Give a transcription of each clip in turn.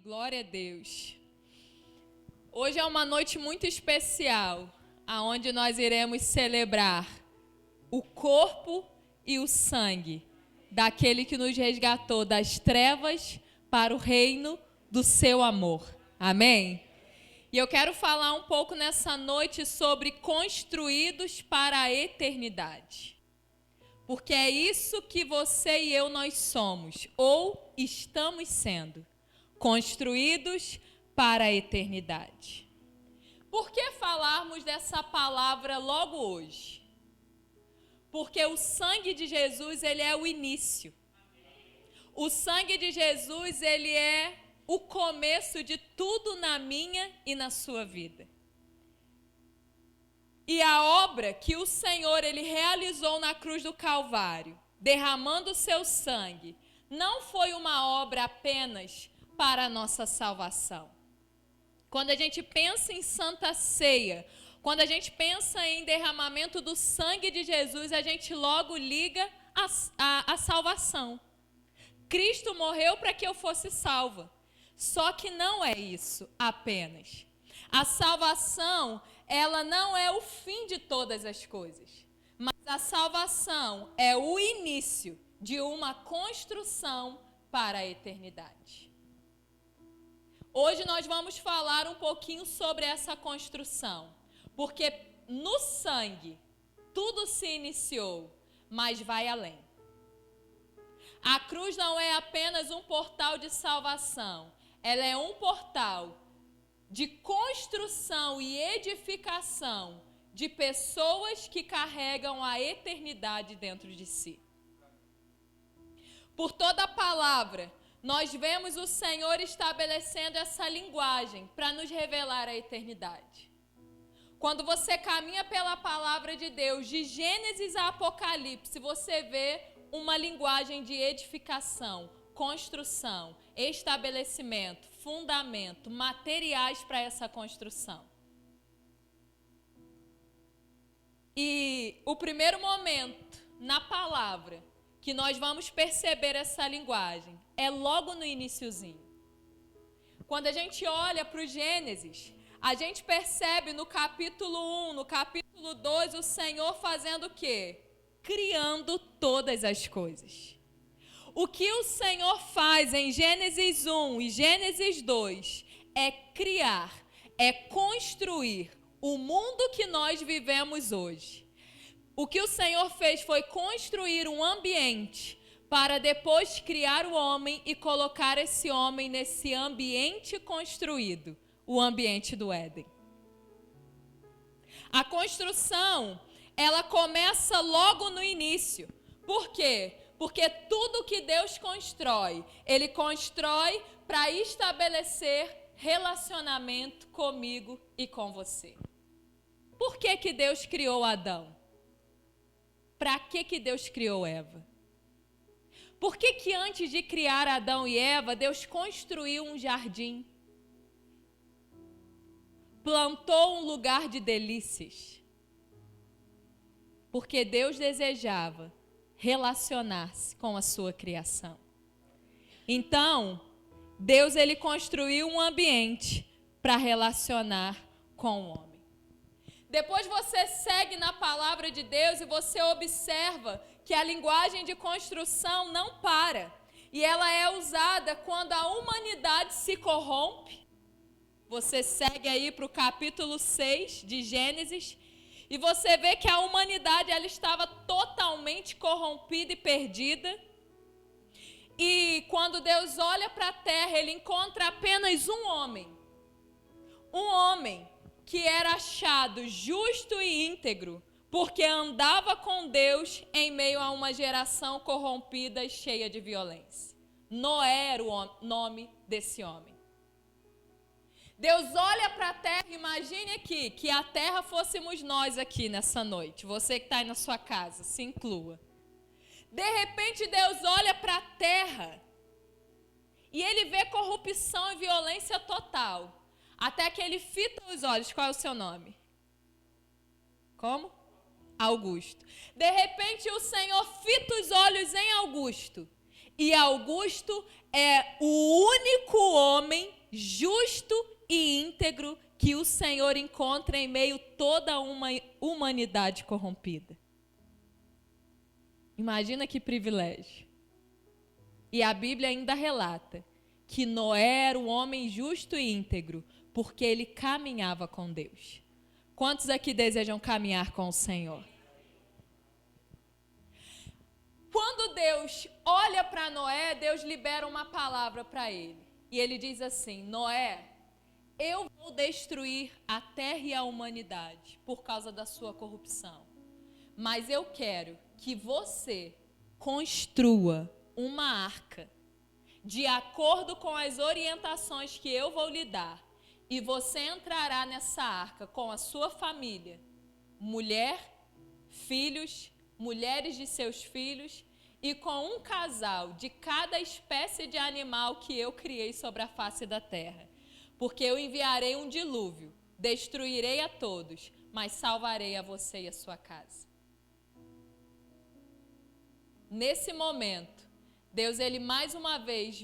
Glória a Deus. Hoje é uma noite muito especial, aonde nós iremos celebrar o corpo e o sangue daquele que nos resgatou das trevas para o reino do seu amor. Amém? E eu quero falar um pouco nessa noite sobre construídos para a eternidade. Porque é isso que você e eu nós somos, ou estamos sendo, construídos para a eternidade. Por que falarmos dessa palavra logo hoje? Porque o sangue de Jesus, ele é o início. O sangue de Jesus, ele é o começo de tudo na minha e na sua vida. E a obra que o Senhor, ele realizou na cruz do Calvário, derramando o seu sangue, não foi uma obra apenas para a nossa salvação. Quando a gente pensa em Santa Ceia, quando a gente pensa em derramamento do sangue de Jesus, a gente logo liga a salvação. Cristo morreu para que eu fosse salva. Só que não é isso apenas. A salvação, ela não é o fim de todas as coisas. Mas a salvação é o início de uma construção para a eternidade. Hoje nós vamos falar um pouquinho sobre essa construção. Porque no sangue tudo se iniciou, mas vai além. A cruz não é apenas um portal de salvação. Ela é um portal de construção e edificação de pessoas que carregam a eternidade dentro de si. Por toda a palavra, nós vemos o Senhor estabelecendo essa linguagem para nos revelar a eternidade. Quando você caminha pela palavra de Deus, de Gênesis a Apocalipse, você vê uma linguagem de edificação, construção, estabelecimento, fundamento, materiais para essa construção. E o primeiro momento na palavra que nós vamos perceber essa linguagem é logo no iniciozinho. Quando a gente olha para o Gênesis, a gente percebe no capítulo 1, no capítulo 2, o Senhor fazendo o quê? Criando todas as coisas. O que o Senhor faz em Gênesis 1 e Gênesis 2 é criar, é construir o mundo que nós vivemos hoje. O que o Senhor fez foi construir um ambiente para depois criar o homem e colocar esse homem nesse ambiente construído, o ambiente do Éden. A construção, ela começa logo no início. Por quê? Porque tudo que Deus constrói, Ele constrói para estabelecer relacionamento comigo e com você. Por que que Deus criou Adão? Para que Deus criou Eva? Por que que antes de criar Adão e Eva, Deus construiu um jardim? Plantou um lugar de delícias? Porque Deus desejava relacionar-se com a sua criação. Então, Deus ele construiu um ambiente para relacionar com o homem. Depois você segue na palavra de Deus e você observa que a linguagem de construção não para. E ela é usada quando a humanidade se corrompe. Você segue aí para o capítulo 6 de Gênesis. E você vê que a humanidade ela estava totalmente corrompida e perdida. E quando Deus olha para a terra, ele encontra apenas um homem. Um homem que era achado justo e íntegro, porque andava com Deus em meio a uma geração corrompida e cheia de violência. Noé era o nome desse homem. Deus olha para a terra, imagine aqui, que a terra fôssemos nós aqui nessa noite. Você que está aí na sua casa, se inclua. De repente Deus olha para a terra e ele vê corrupção e violência total. Até que ele fita os olhos. Qual é o seu nome? Como? Augusto. De repente o Senhor fita os olhos em Augusto. E Augusto é o único homem justo e íntegro que o Senhor encontra em meio a toda uma humanidade corrompida. Imagina que privilégio. E a Bíblia ainda relata que Noé era um homem justo e íntegro, porque ele caminhava com Deus. Quantos aqui desejam caminhar com o Senhor? Quando Deus olha para Noé, Deus libera uma palavra para ele. E ele diz assim: Noé, eu vou destruir a terra e a humanidade por causa da sua corrupção. Mas eu quero que você construa uma arca de acordo com as orientações que eu vou lhe dar. E você entrará nessa arca com a sua família, mulher, filhos, mulheres de seus filhos e com um casal de cada espécie de animal que eu criei sobre a face da terra. Porque eu enviarei um dilúvio, destruirei a todos, mas salvarei a você e a sua casa. Nesse momento, Deus, ele mais uma vez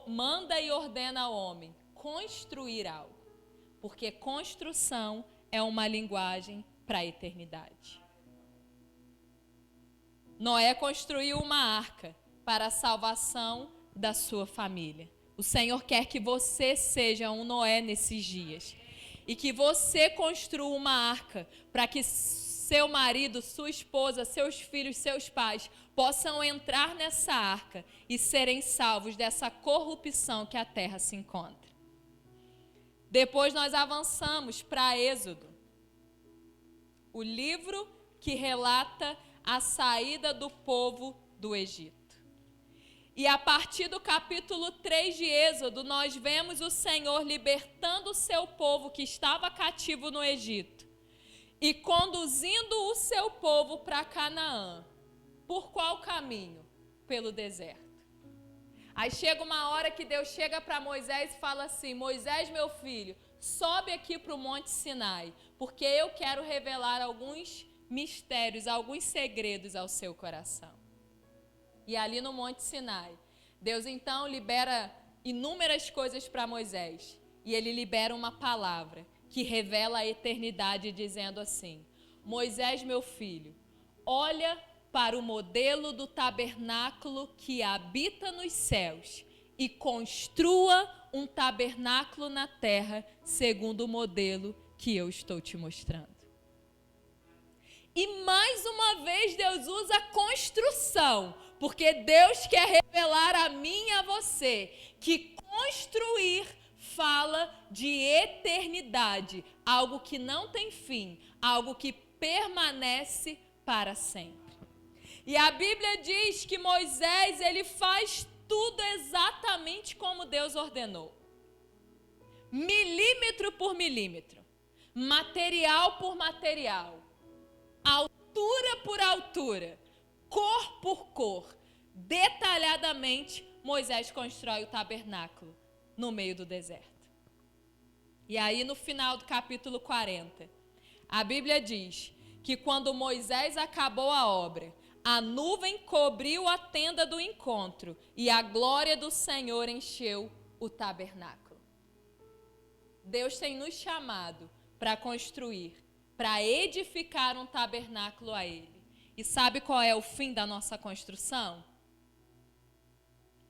manda e ordena ao homem construir algo. Porque construção é uma linguagem para a eternidade. Noé construiu uma arca para a salvação da sua família. O Senhor quer que você seja um Noé nesses dias. E que você construa uma arca para que seu marido, sua esposa, seus filhos, seus pais possam entrar nessa arca e serem salvos dessa corrupção que a terra se encontra. Depois nós avançamos para Êxodo, o livro que relata a saída do povo do Egito. E a partir do capítulo 3 de Êxodo, nós vemos o Senhor libertando o seu povo que estava cativo no Egito e conduzindo o seu povo para Canaã. Por qual caminho? Pelo deserto. Aí chega uma hora que Deus chega para Moisés e fala assim: Moisés, meu filho, sobe aqui para o Monte Sinai, porque eu quero revelar alguns mistérios, alguns segredos ao seu coração. E ali no Monte Sinai, Deus então libera inúmeras coisas para Moisés. E ele libera uma palavra que revela a eternidade, dizendo assim: Moisés, meu filho, olha para o modelo do tabernáculo que habita nos céus e construa um tabernáculo na terra segundo o modelo que eu estou te mostrando. E mais uma vez Deus usa a construção, porque Deus quer revelar a mim e a você que construir fala de eternidade, algo que não tem fim, algo que permanece para sempre. E a Bíblia diz que Moisés, ele faz tudo exatamente como Deus ordenou. Milímetro por milímetro, material por material, altura por altura, cor por cor, detalhadamente, Moisés constrói o tabernáculo no meio do deserto. E aí no final do capítulo 40, a Bíblia diz que quando Moisés acabou a obra, a nuvem cobriu a tenda do encontro e a glória do Senhor encheu o tabernáculo. Deus tem nos chamado para construir, para edificar um tabernáculo a Ele. E sabe qual é o fim da nossa construção?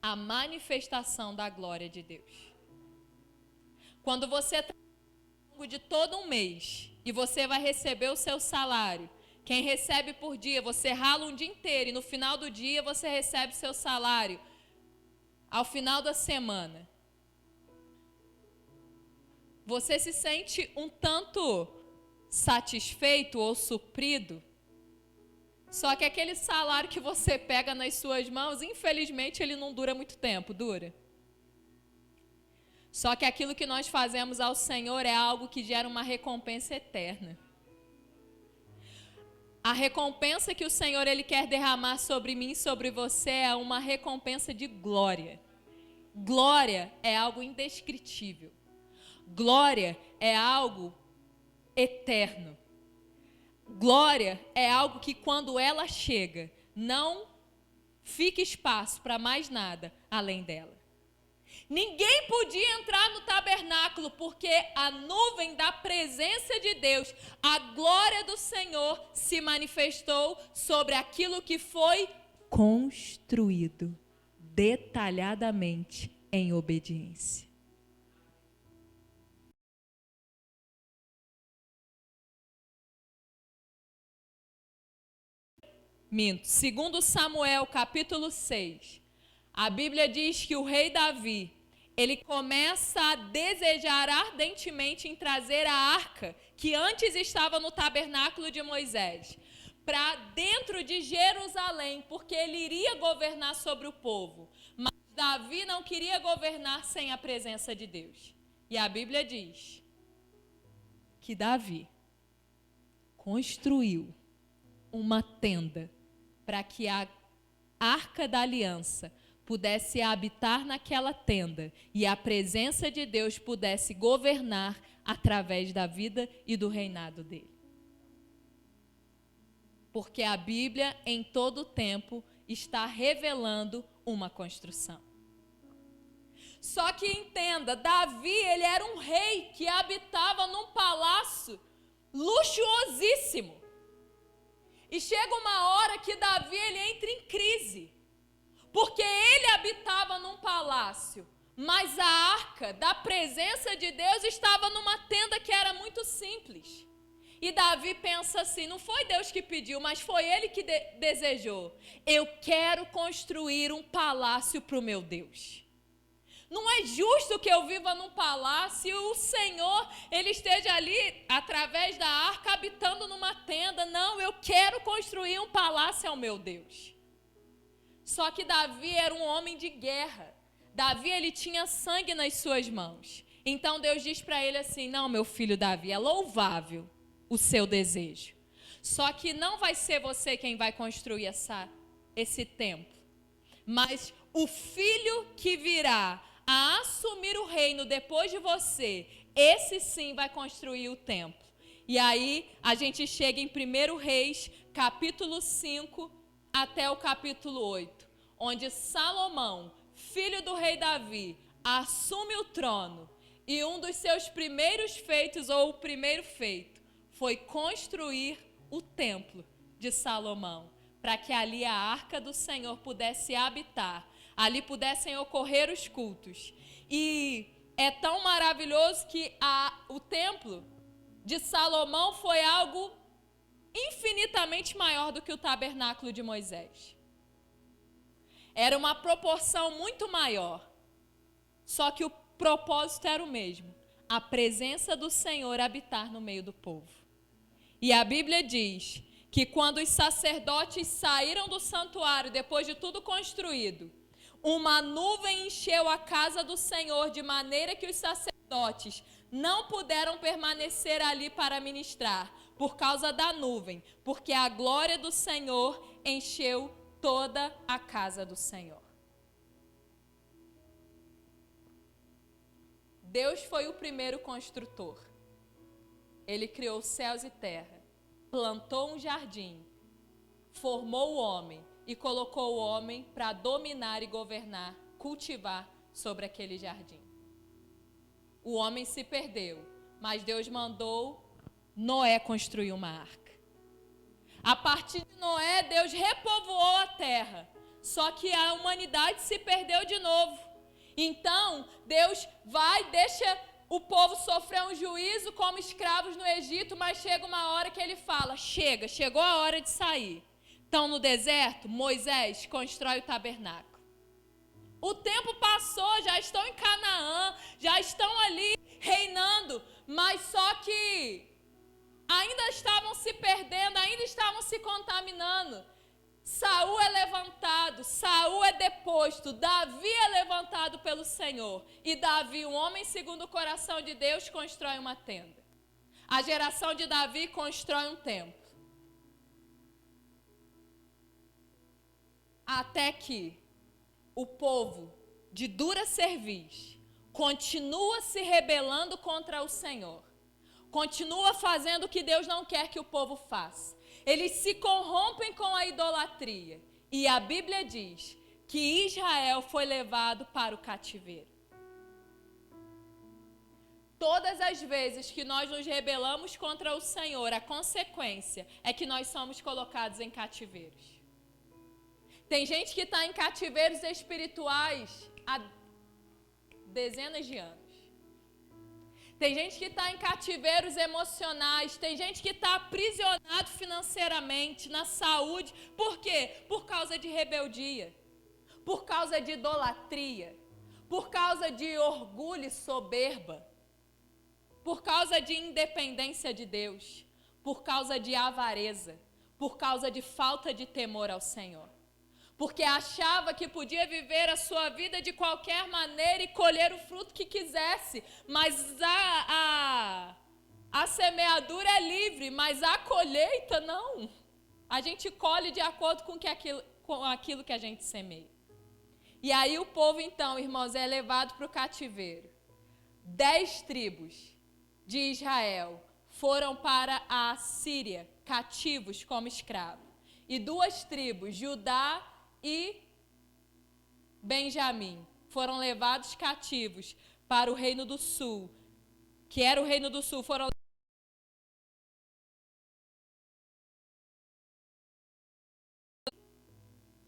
A manifestação da glória de Deus. Quando você trabalha ao longo de todo um mês e você vai receber o seu salário, quem recebe por dia, você rala um dia inteiro e no final do dia você recebe seu salário ao final da semana. Você se sente um tanto satisfeito ou suprido? Só que aquele salário que você pega nas suas mãos, infelizmente, ele não dura muito tempo, dura. Só que aquilo que nós fazemos ao Senhor é algo que gera uma recompensa eterna. A recompensa que o Senhor ele quer derramar sobre mim e sobre você é uma recompensa de glória. Glória é algo indescritível. Glória é algo eterno. Glória é algo que quando ela chega, não fica espaço para mais nada além dela. Ninguém podia entrar no tabernáculo tabernáculo, porque a nuvem da presença de Deus, a glória do Senhor se manifestou sobre aquilo que foi construído detalhadamente em obediência. Segundo Samuel, capítulo 6, a Bíblia diz que o rei Davi, ele começa a desejar ardentemente em trazer a arca, que antes estava no tabernáculo de Moisés, para dentro de Jerusalém, porque ele iria governar sobre o povo. Mas Davi não queria governar sem a presença de Deus. E a Bíblia diz que Davi construiu uma tenda para que a arca da aliança pudesse habitar naquela tenda e a presença de Deus pudesse governar através da vida e do reinado dele. Porque a Bíblia, em todo o tempo, está revelando uma construção. Só que entenda, Davi, ele era um rei que habitava num palácio luxuosíssimo. E chega uma hora que Davi, ele entra em crise. Porque ele habitava num palácio, mas a arca da presença de Deus estava numa tenda que era muito simples. E Davi pensa assim, não foi Deus que pediu, mas foi ele que desejou. Eu quero construir um palácio para o meu Deus. Não é justo que eu viva num palácio e o Senhor, ele esteja ali, através da arca, habitando numa tenda. Não, eu quero construir um palácio ao meu Deus. Só que Davi era um homem de guerra. Davi, ele tinha sangue nas suas mãos. Então Deus diz para ele assim, não, meu filho Davi, é louvável o seu desejo. Só que não vai ser você quem vai construir esse templo. Mas o filho que virá a assumir o reino depois de você, esse sim vai construir o templo. E aí a gente chega em 1 Reis, capítulo 5, até o capítulo 8, onde Salomão, filho do rei Davi, assume o trono. E um dos seus primeiros feitos, ou o primeiro feito, foi construir o templo de Salomão, para que ali a arca do Senhor pudesse habitar, ali pudessem ocorrer os cultos. E é tão maravilhoso que o templo de Salomão foi algo infinitamente maior do que o tabernáculo de Moisés. Era uma proporção muito maior. Só que o propósito era o mesmo: a presença do Senhor habitar no meio do povo. E a Bíblia diz que quando os sacerdotes saíram do santuário, depois de tudo construído, uma nuvem encheu a casa do Senhor, de maneira que os sacerdotes não puderam permanecer ali para ministrar, por causa da nuvem, porque a glória do Senhor encheu toda a casa do Senhor. Deus foi o primeiro construtor. Ele criou céus e terra, plantou um jardim, formou o homem e colocou o homem para dominar e governar, cultivar sobre aquele jardim. O homem se perdeu, mas Deus mandou Noé construir uma arca. A partir de Noé, Deus repovoou a terra, só que a humanidade se perdeu de novo. Então, Deus deixa o povo sofrer um juízo como escravos no Egito, mas chega uma hora que ele fala, chegou a hora de sair. Então, no deserto, Moisés constrói o tabernáculo. O tempo passou, já estão em Canaã, já estão ali reinando, mas só que ainda estavam se perdendo, ainda estavam se contaminando. Saul é levantado, Saul é deposto, Davi é levantado pelo Senhor. E Davi, um homem segundo o coração de Deus, constrói uma tenda. A geração de Davi constrói um templo. Até que o povo de dura cerviz continua se rebelando contra o Senhor. Continua fazendo o que Deus não quer que o povo faça. Eles se corrompem com a idolatria. E a Bíblia diz que Israel foi levado para o cativeiro. todas as vezes que nós nos rebelamos contra o Senhor, a consequência é que nós somos colocados em cativeiros. Tem gente que está em cativeiros espirituais há dezenas de anos. Tem gente que está em cativeiros emocionais. Tem gente que está aprisionado financeiramente, na saúde. Por quê? Por causa de rebeldia. Por causa de idolatria. Por causa de orgulho e soberba. Por causa de independência de Deus. Por causa de avareza. Por causa de falta de temor ao Senhor. Porque achava que podia viver a sua vida de qualquer maneira e colher o fruto que quisesse. Mas a semeadura é livre, mas a colheita não. A gente colhe de acordo com aquilo que a gente semeia. E aí o povo, então, irmãos, é levado para o cativeiro. 10 tribos de Israel foram para a Síria, cativos como escravos. E 2 tribos, Judá e Benjamim, foram levados cativos para o Reino do Sul, que era o Reino do Sul, foram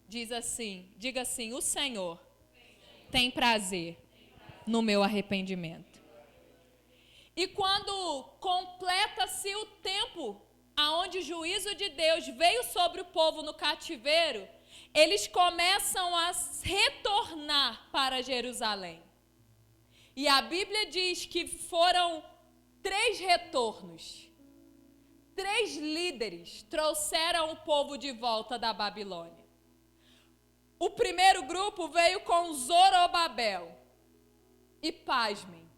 diga assim, o Senhor tem prazer no meu arrependimento. E quando completa-se o tempo aonde o juízo de Deus veio sobre o povo no cativeiro, eles começam a retornar para Jerusalém. E a Bíblia diz que foram 3 retornos. 3 líderes trouxeram o povo de volta da Babilônia. O primeiro grupo veio com Zorobabel. E pasmem,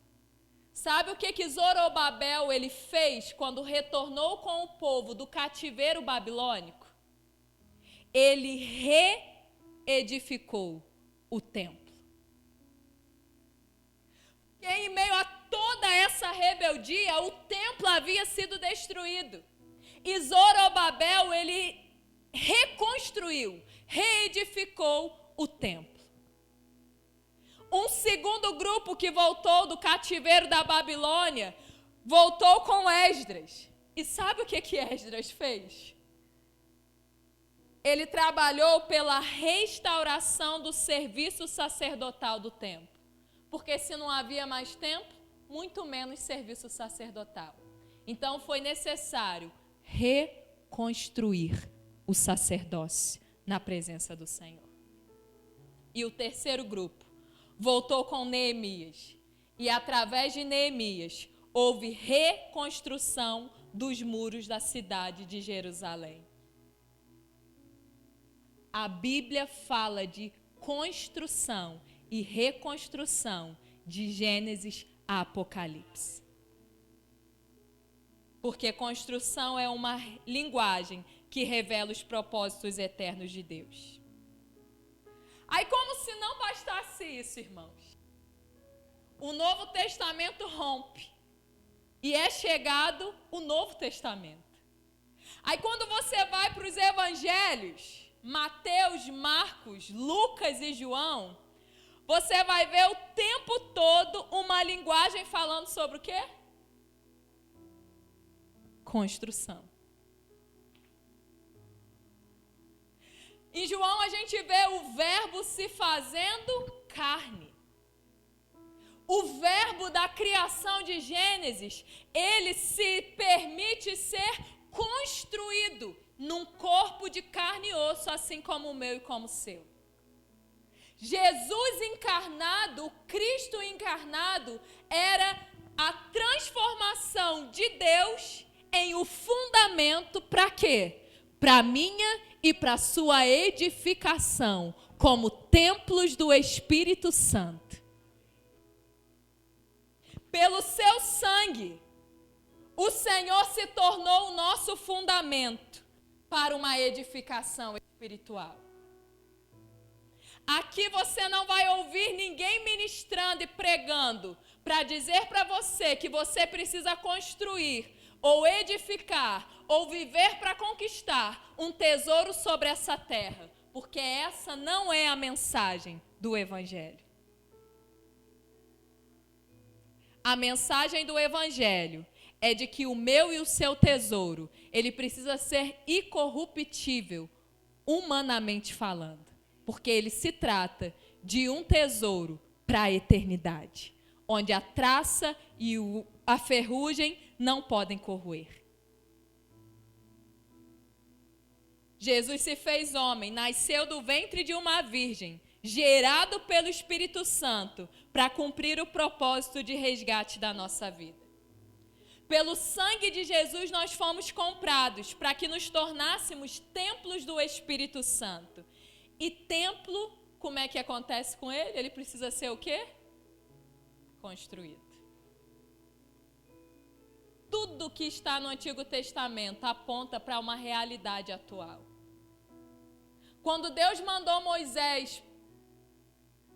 sabe o que Zorobabel ele fez quando retornou com o povo do cativeiro babilônico? Ele reedificou o templo. E em meio a toda essa rebeldia, o templo havia sido destruído. E Zorobabel, ele reconstruiu, reedificou o templo. Um segundo grupo que voltou do cativeiro da Babilônia, voltou com Esdras. E sabe o que Esdras fez? Ele trabalhou pela restauração do serviço sacerdotal do templo. Porque se não havia mais templo, muito menos serviço sacerdotal. Então foi necessário reconstruir o sacerdócio na presença do Senhor. E o terceiro grupo voltou com Neemias. E através de Neemias, houve reconstrução dos muros da cidade de Jerusalém. A Bíblia fala de construção e reconstrução de Gênesis a Apocalipse. Porque construção é uma linguagem que revela os propósitos eternos de Deus. Aí, como se não bastasse isso, irmãos, o Novo Testamento rompe e é chegado o Novo Testamento. Aí, quando você vai para os evangelhos, Mateus, Marcos, Lucas e João, você vai ver o tempo todo uma linguagem falando sobre o quê? Construção. Em João a gente vê o verbo se fazendo carne. O verbo da criação de Gênesis, ele se permite ser construído num corpo de carne e osso, assim como o meu e como o seu. Jesus encarnado, o Cristo encarnado, era a transformação de Deus em o fundamento para quê? Para minha e para sua edificação, como templos do Espírito Santo. Pelo seu sangue, o Senhor se tornou o nosso fundamento para uma edificação espiritual. Aqui você não vai ouvir ninguém ministrando e pregando para dizer para você que você precisa construir, ou edificar, ou viver para conquistar um tesouro sobre essa terra, porque essa não é a mensagem do Evangelho. A mensagem do Evangelho é de que o meu e o seu tesouro, ele precisa ser incorruptível, humanamente falando. Porque ele se trata de um tesouro para a eternidade, onde a traça e a ferrugem não podem corroer. Jesus se fez homem, nasceu do ventre de uma virgem, gerado pelo Espírito Santo, para cumprir o propósito de resgate da nossa vida. Pelo sangue de Jesus nós fomos comprados, para que nos tornássemos templos do Espírito Santo. E templo, como é que acontece com ele? Ele precisa ser o quê? Construído. Tudo que está no Antigo Testamento aponta para uma realidade atual. Quando Deus mandou Moisés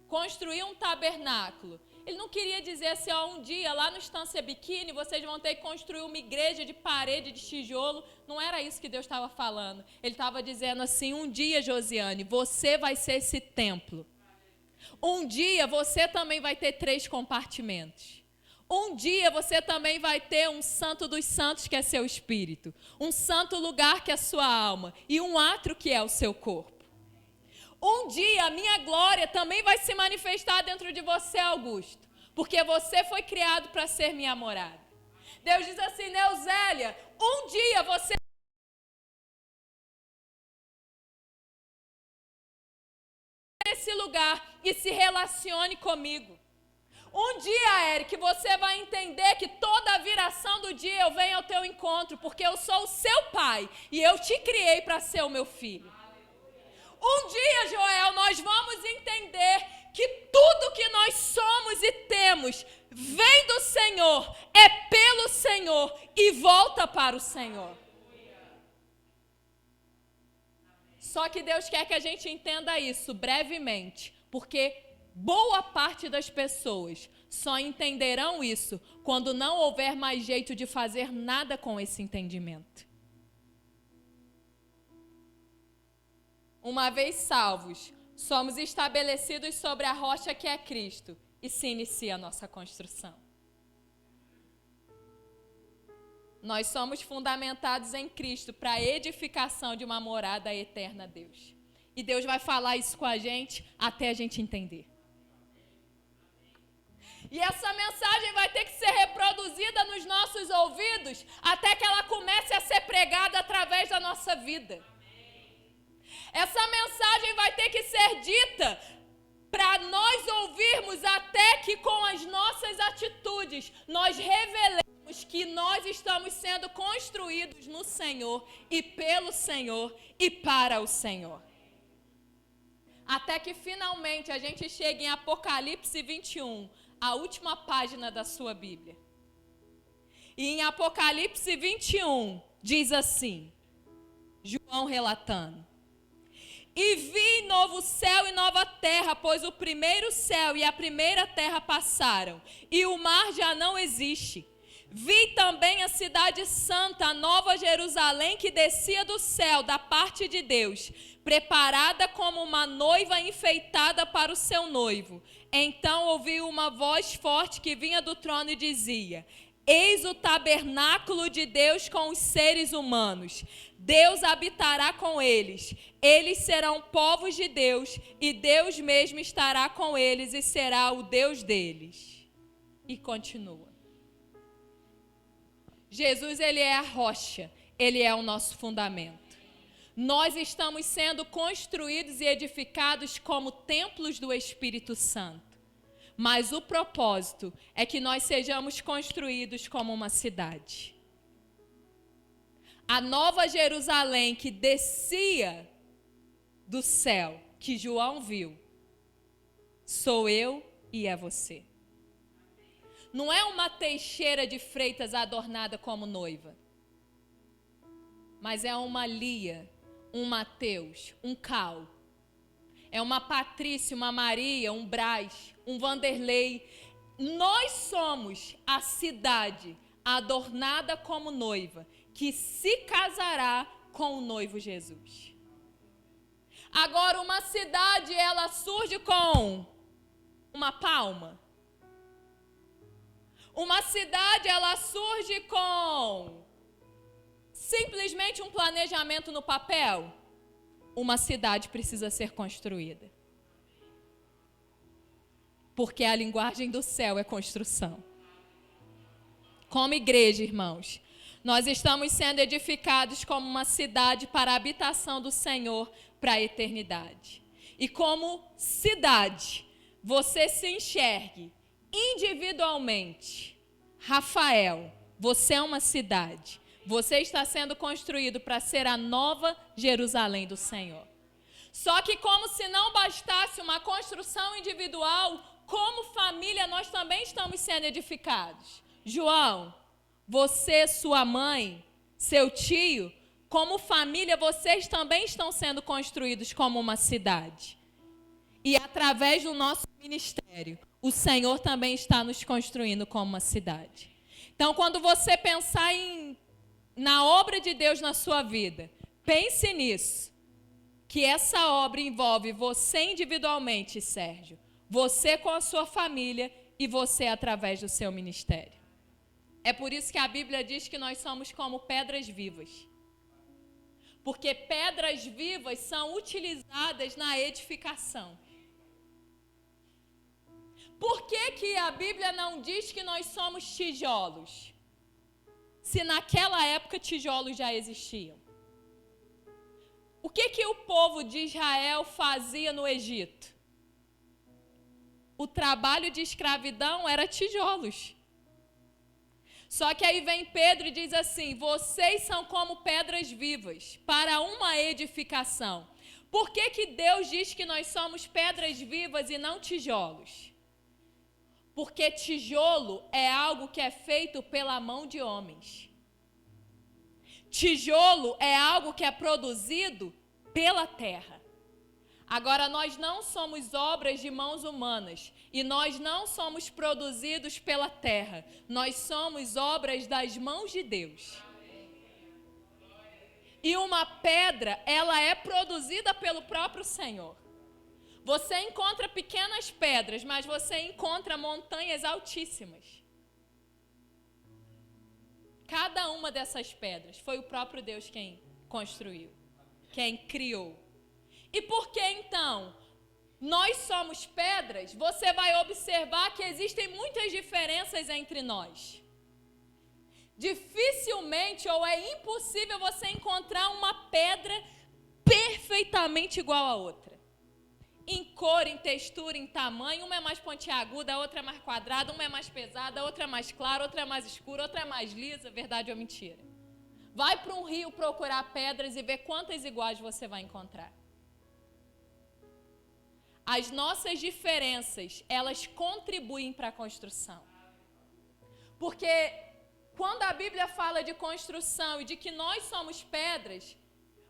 construir um tabernáculo, ele não queria dizer assim, ó, um dia lá no Estância Biquíni vocês vão ter que construir uma igreja de parede de tijolo. Não era isso que Deus estava falando. Ele estava dizendo assim, um dia, Josiane, você vai ser esse templo. Um dia você também vai ter 3 compartimentos. Um dia você também vai ter um santo dos santos que é seu espírito, um santo lugar que é sua alma e um átrio que é o seu corpo. Um dia a minha glória também vai se manifestar dentro de você, Augusto, porque você foi criado para ser minha morada. Deus diz assim, Neusélia, um dia você nesse lugar e se relacione comigo. Um dia, Eric, você vai entender que toda a viração do dia eu venho ao teu encontro, porque eu sou o seu pai e eu te criei para ser o meu filho. Um dia, Joel, nós vamos entender que tudo que nós somos e temos vem do Senhor, é pelo Senhor e volta para o Senhor. Só que Deus quer que a gente entenda isso brevemente, porque boa parte das pessoas só entenderão isso quando não houver mais jeito de fazer nada com esse entendimento. Uma vez salvos, somos estabelecidos sobre a rocha que é Cristo e se inicia a nossa construção. Nós somos fundamentados em Cristo para a edificação de uma morada eterna a Deus. E Deus vai falar isso com a gente até a gente entender. E essa mensagem vai ter que ser reproduzida nos nossos ouvidos até que ela comece a ser pregada através da nossa vida. Essa mensagem vai ter que ser dita para nós ouvirmos até que com as nossas atitudes nós revelemos que nós estamos sendo construídos no Senhor e pelo Senhor e para o Senhor. Até que finalmente a gente chegue em Apocalipse 21, a última página da sua Bíblia. E em Apocalipse 21 diz assim, João relatando: E vi novo céu e nova terra, pois o primeiro céu e a primeira terra passaram, e o mar já não existe. Vi também a cidade santa, a nova Jerusalém, que descia do céu, da parte de Deus, preparada como uma noiva enfeitada para o seu noivo. Então ouvi uma voz forte que vinha do trono e dizia: Eis o tabernáculo de Deus com os seres humanos. Deus habitará com eles. Eles serão povos de Deus, e Deus mesmo estará com eles e será o Deus deles. E continua. Jesus, ele é a rocha, ele é o nosso fundamento. Nós estamos sendo construídos e edificados como templos do Espírito Santo. Mas o propósito é que nós sejamos construídos como uma cidade. A nova Jerusalém que descia do céu, que João viu, sou eu e é você. Não é uma Teixeira de Freitas adornada como noiva, mas é uma Lia, um Mateus, um Cal. É uma Patrícia, uma Maria, um Brás, um Vanderlei. Nós somos a cidade adornada como noiva, que se casará com o noivo Jesus. Agora, uma cidade, ela surge com uma palma. Uma cidade, ela surge com simplesmente um planejamento no papel. Uma cidade precisa ser construída. Porque a linguagem do céu é construção. Como igreja, irmãos, nós estamos sendo edificados como uma cidade para a habitação do Senhor para a eternidade. E como cidade, você se enxergue individualmente. Rafael, você é uma cidade. Você está sendo construído para ser a nova Jerusalém do Senhor. Só que como se não bastasse uma construção individual, como família nós também estamos sendo edificados. João, você, sua mãe, seu tio, como família, vocês também estão sendo construídos como uma cidade. E através do nosso ministério, o Senhor também está nos construindo como uma cidade. Então, quando você pensar na obra de Deus na sua vida, pense nisso. Que essa obra envolve você individualmente, Sérgio, você com a sua família e você através do seu ministério. É por isso que a Bíblia diz que nós somos como pedras vivas. Porque pedras vivas são utilizadas na edificação. Por que a Bíblia não diz que nós somos tijolos? Se naquela época tijolos já existiam. O que o povo de Israel fazia no Egito? O trabalho de escravidão era tijolos. Só que aí vem Pedro e diz assim: vocês são como pedras vivas para uma edificação. Por que Deus diz que nós somos pedras vivas e não tijolos? Porque tijolo é algo que é feito pela mão de homens. Tijolo é algo que é produzido pela terra. Agora, nós não somos obras de mãos humanas e nós não somos produzidos pela terra. Nós somos obras das mãos de Deus. E uma pedra, ela é produzida pelo próprio Senhor. Você encontra pequenas pedras, mas você encontra montanhas altíssimas. Cada uma dessas pedras foi o próprio Deus quem construiu, quem criou. E por que então nós somos pedras? Você vai observar que existem muitas diferenças entre nós. Dificilmente ou é impossível você encontrar uma pedra perfeitamente igual à outra. Em cor, em textura, em tamanho, uma é mais pontiaguda, a outra é mais quadrada, uma é mais pesada, a outra é mais clara, outra é mais escura, outra é mais lisa, verdade ou mentira? Vai para um rio procurar pedras e ver quantas iguais você vai encontrar. As nossas diferenças, elas contribuem para a construção. Porque quando a Bíblia fala de construção e de que nós somos pedras,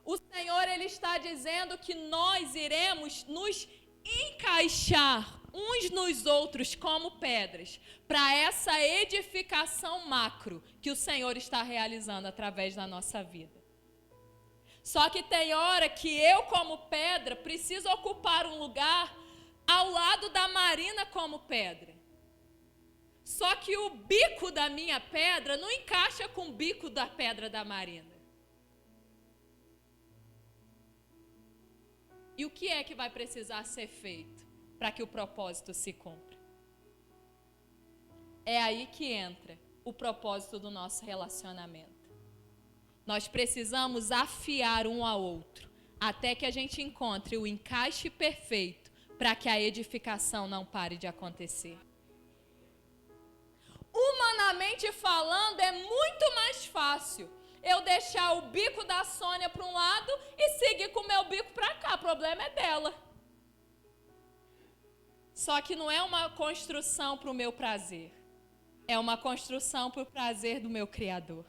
o Senhor, Ele está dizendo que nós iremos nos encaixar uns nos outros como pedras para essa edificação macro que o Senhor está realizando através da nossa vida. Só que tem hora que eu, como pedra, preciso ocupar um lugar ao lado da Marina como pedra. Só que o bico da minha pedra não encaixa com o bico da pedra da Marina. E o que é que vai precisar ser feito para que o propósito se cumpra? É aí que entra o propósito do nosso relacionamento. Nós precisamos afiar um ao outro, até que a gente encontre o encaixe perfeito para que a edificação não pare de acontecer. Humanamente falando, é muito mais fácil eu deixar o bico da Sônia para um lado e seguir com o meu bico para cá. O problema é dela. Só que não é uma construção para o meu prazer. É uma construção para o prazer do meu Criador.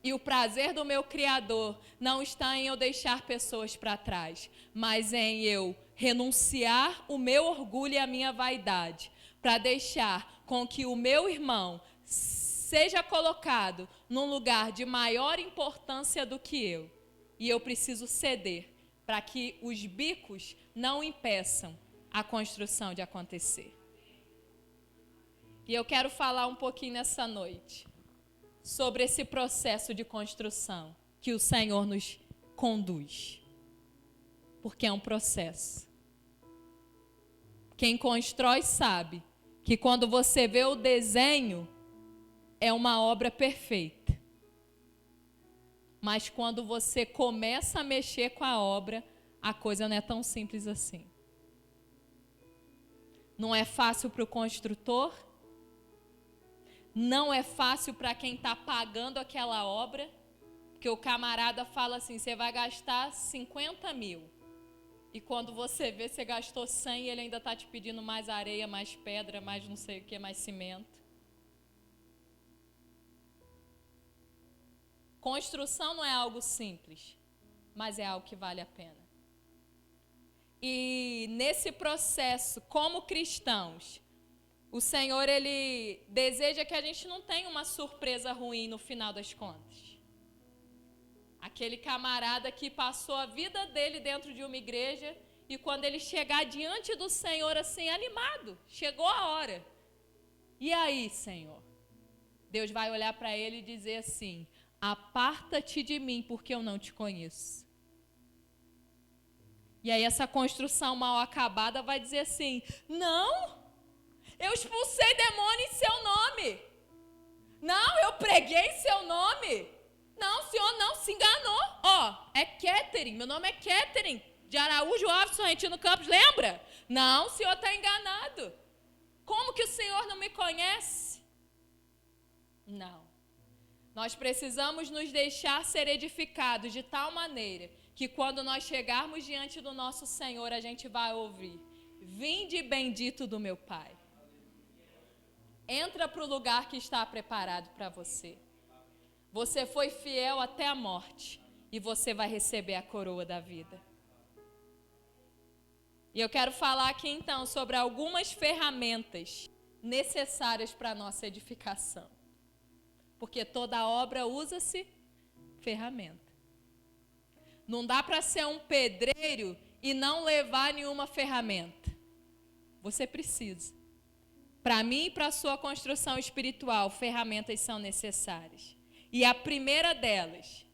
E o prazer do meu Criador não está em eu deixar pessoas para trás, mas em eu renunciar o meu orgulho e a minha vaidade, para deixar com que o meu irmão seja colocado num lugar de maior importância do que eu. E eu preciso ceder para que os bicos não impeçam a construção de acontecer. E eu quero falar um pouquinho nessa noite sobre esse processo de construção que o Senhor nos conduz. Porque é um processo. Quem constrói sabe que quando você vê o desenho, é uma obra perfeita. Mas quando você começa a mexer com a obra, a coisa não é tão simples assim. Não é fácil para o construtor, não é fácil para quem está pagando aquela obra, porque o camarada fala assim, você vai gastar 50 mil. E quando você vê, você gastou 100 e ele ainda está te pedindo mais areia, mais pedra, mais não sei o que, mais cimento. Construção não é algo simples, mas é algo que vale a pena. E nesse processo, como cristãos, o Senhor, Ele deseja que a gente não tenha uma surpresa ruim no final das contas. Aquele camarada que passou a vida dele dentro de uma igreja e quando ele chegar diante do Senhor assim, animado, chegou a hora. E aí, Senhor? Deus vai olhar para ele e dizer assim, aparta-te de mim porque eu não te conheço. E aí essa construção mal acabada vai dizer assim, não, eu expulsei demônio em seu nome. Não, eu preguei em seu nome. Não, senhor, não, se enganou. Ó, é Catherine, meu nome é Catherine, de Araújo Alves, Sorrentino Campos, lembra? Não, o senhor está enganado. Como que o senhor não me conhece? Não. Nós precisamos nos deixar ser edificados de tal maneira que quando nós chegarmos diante do nosso Senhor, a gente vai ouvir, vinde bendito do meu Pai. Entra para o lugar que está preparado para você. Você foi fiel até a morte e você vai receber a coroa da vida. E eu quero falar aqui então sobre algumas ferramentas necessárias para a nossa edificação. Porque toda obra usa-se ferramenta. Não dá para ser um pedreiro e não levar nenhuma ferramenta. Você precisa. Para mim e para a sua construção espiritual, ferramentas são necessárias. E a primeira delas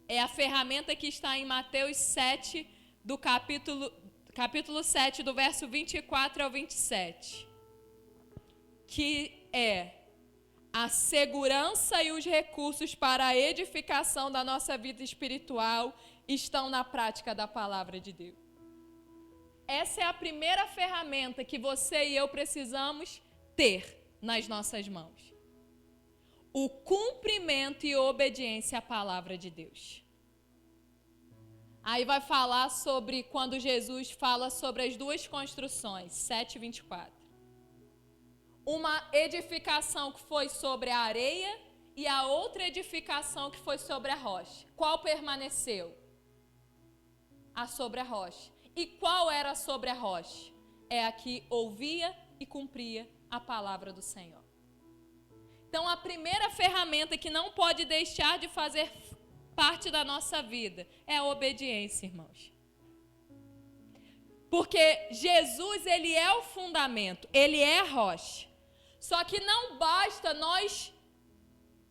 é a ferramenta que está em Mateus 7, do capítulo 7, do verso 24 ao 27. Que é a segurança e os recursos para a edificação da nossa vida espiritual estão na prática da palavra de Deus. Essa é a primeira ferramenta que você e eu precisamos ter nas nossas mãos. O cumprimento e obediência à palavra de Deus. Aí vai falar sobre quando Jesus fala sobre as duas construções, 7:24. Uma edificação que foi sobre a areia e a outra edificação que foi sobre a rocha. Qual permaneceu? A sobre a rocha. E qual era a sobre a rocha? É a que ouvia e cumpria a palavra do Senhor. Então, a primeira ferramenta que não pode deixar de fazer parte da nossa vida é a obediência, irmãos. Porque Jesus, ele é o fundamento, ele é a rocha. Só que não basta nós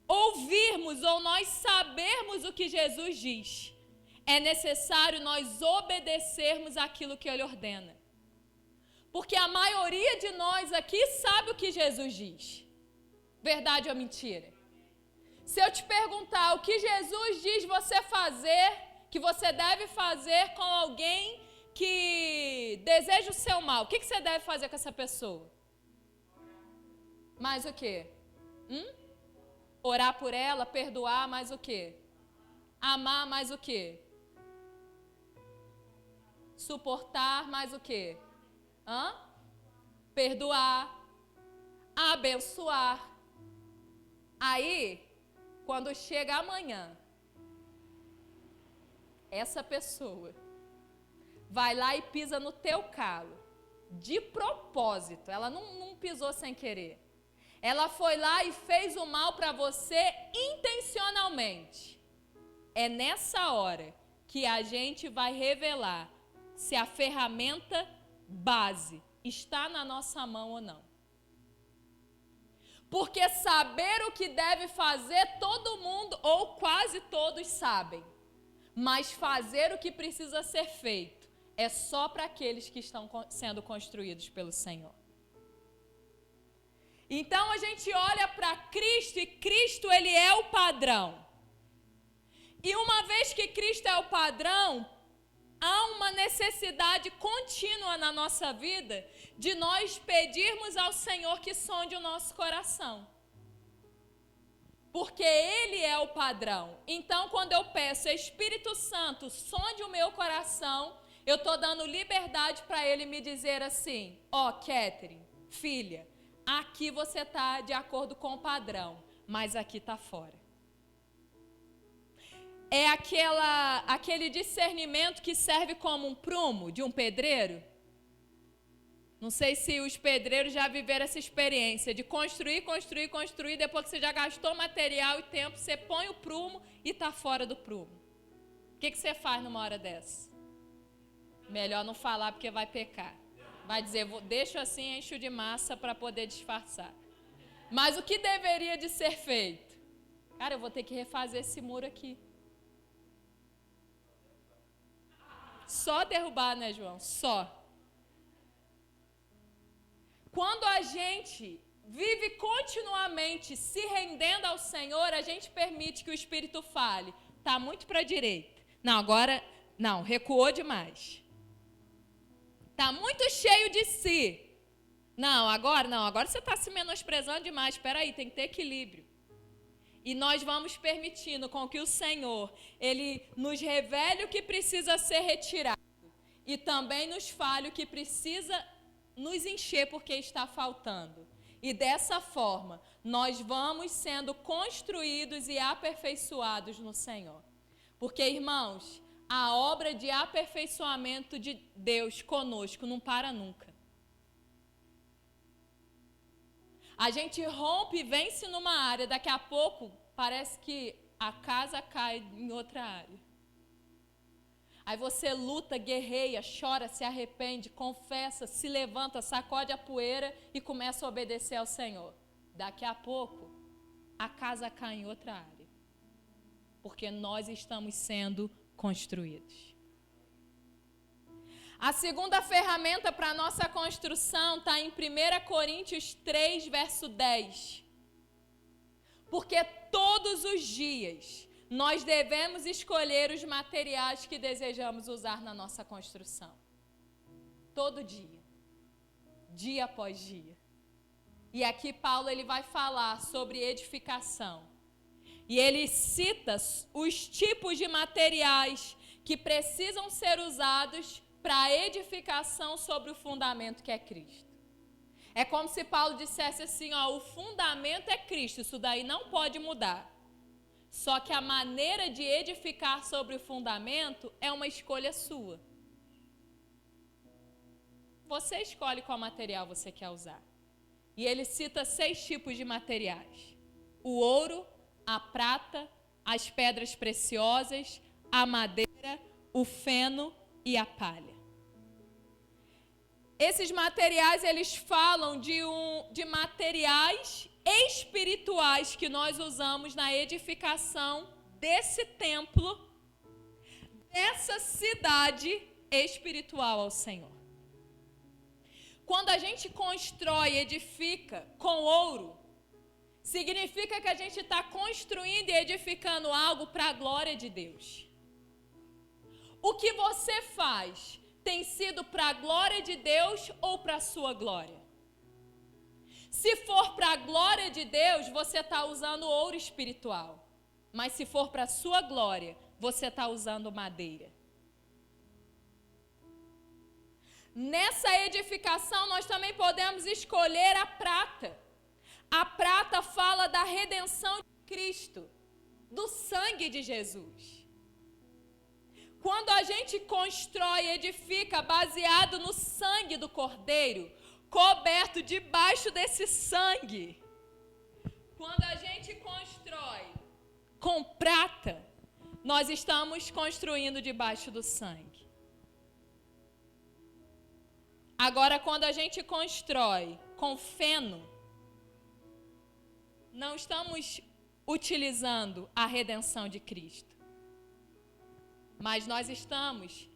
ouvirmos ou nós sabermos o que Jesus diz. É necessário nós obedecermos aquilo que ele ordena. Porque a maioria de nós aqui sabe o que Jesus diz. Verdade ou mentira? Se eu te perguntar o que Jesus diz você fazer, que você deve fazer com alguém que deseja o seu mal, o que você deve fazer com essa pessoa? Mais o quê? Orar por ela, perdoar, mais o quê? Amar, mais o quê? Suportar, mais o quê? Perdoar, abençoar. Aí, quando chega amanhã, essa pessoa vai lá e pisa no teu calo, de propósito, ela não pisou sem querer. Ela foi lá e fez o mal para você intencionalmente. É nessa hora que a gente vai revelar se a ferramenta base está na nossa mão ou não. Porque saber o que deve fazer, todo mundo ou quase todos sabem. Mas fazer o que precisa ser feito é só para aqueles que estão sendo construídos pelo Senhor. Então a gente olha para Cristo e Cristo, ele é o padrão. E uma vez que Cristo é o padrão, há uma necessidade contínua na nossa vida de nós pedirmos ao Senhor que sonde o nosso coração. Porque Ele é o padrão. Então, quando eu peço, Espírito Santo, sonde o meu coração, eu estou dando liberdade para Ele me dizer assim: ó, Catherine, filha, aqui você está de acordo com o padrão, mas aqui está fora. É aquele discernimento que serve como um prumo de um pedreiro. Não sei se os pedreiros já viveram essa experiência de construir, depois que você já gastou material e tempo, você põe o prumo e está fora do prumo. O que você faz numa hora dessa? Melhor não falar porque vai pecar. Vai dizer, deixo assim, encho de massa para poder disfarçar. Mas o que deveria de ser feito? Cara, eu vou ter que refazer esse muro aqui. Só derrubar, né, João? Só. Quando a gente vive continuamente se rendendo ao Senhor, a gente permite que o Espírito fale. Tá muito para a direita. Não, agora, não, recuou demais. Tá muito cheio de si. Não, agora você está se menosprezando demais. Espera aí, tem que ter equilíbrio. E nós vamos permitindo com que o Senhor, Ele nos revele o que precisa ser retirado. E também nos fale o que precisa nos encher porque está faltando. E dessa forma, nós vamos sendo construídos e aperfeiçoados no Senhor. Porque, irmãos, a obra de aperfeiçoamento de Deus conosco não para nunca. A gente rompe e vence numa área, daqui a pouco parece que a casa cai em outra área. Aí você luta, guerreia, chora, se arrepende, confessa, se levanta, sacode a poeira e começa a obedecer ao Senhor. Daqui a pouco, a casa cai em outra área. Porque nós estamos sendo construídos. A segunda ferramenta para a nossa construção está em 1 Coríntios 3, verso 10. Porque todos os dias nós devemos escolher os materiais que desejamos usar na nossa construção. Todo dia. Dia após dia. E aqui Paulo ele vai falar sobre edificação. E ele cita os tipos de materiais que precisam ser usados para a edificação sobre o fundamento que é Cristo. É como se Paulo dissesse assim, ó, o fundamento é Cristo, isso daí não pode mudar. Só que a maneira de edificar sobre o fundamento é uma escolha sua. Você escolhe qual material você quer usar. E ele cita 6 tipos de materiais: o ouro, a prata, as pedras preciosas, a madeira, o feno e a palha. Esses materiais, eles falam de materiais espirituais que nós usamos na edificação desse templo, dessa cidade espiritual ao Senhor. Quando a gente constrói, edifica com ouro, significa que a gente está construindo e edificando algo para a glória de Deus. O que você faz tem sido para a glória de Deus ou para a sua glória? Se for para a glória de Deus, você está usando ouro espiritual. Mas se for para a sua glória, você está usando madeira. Nessa edificação, nós também podemos escolher a prata. A prata fala da redenção de Cristo, do sangue de Jesus. Quando a gente constrói e edifica baseado no sangue do Cordeiro, coberto debaixo desse sangue, quando a gente constrói com prata, nós estamos construindo debaixo do sangue. Agora, quando a gente constrói com feno, não estamos utilizando a redenção de Cristo, mas nós estamos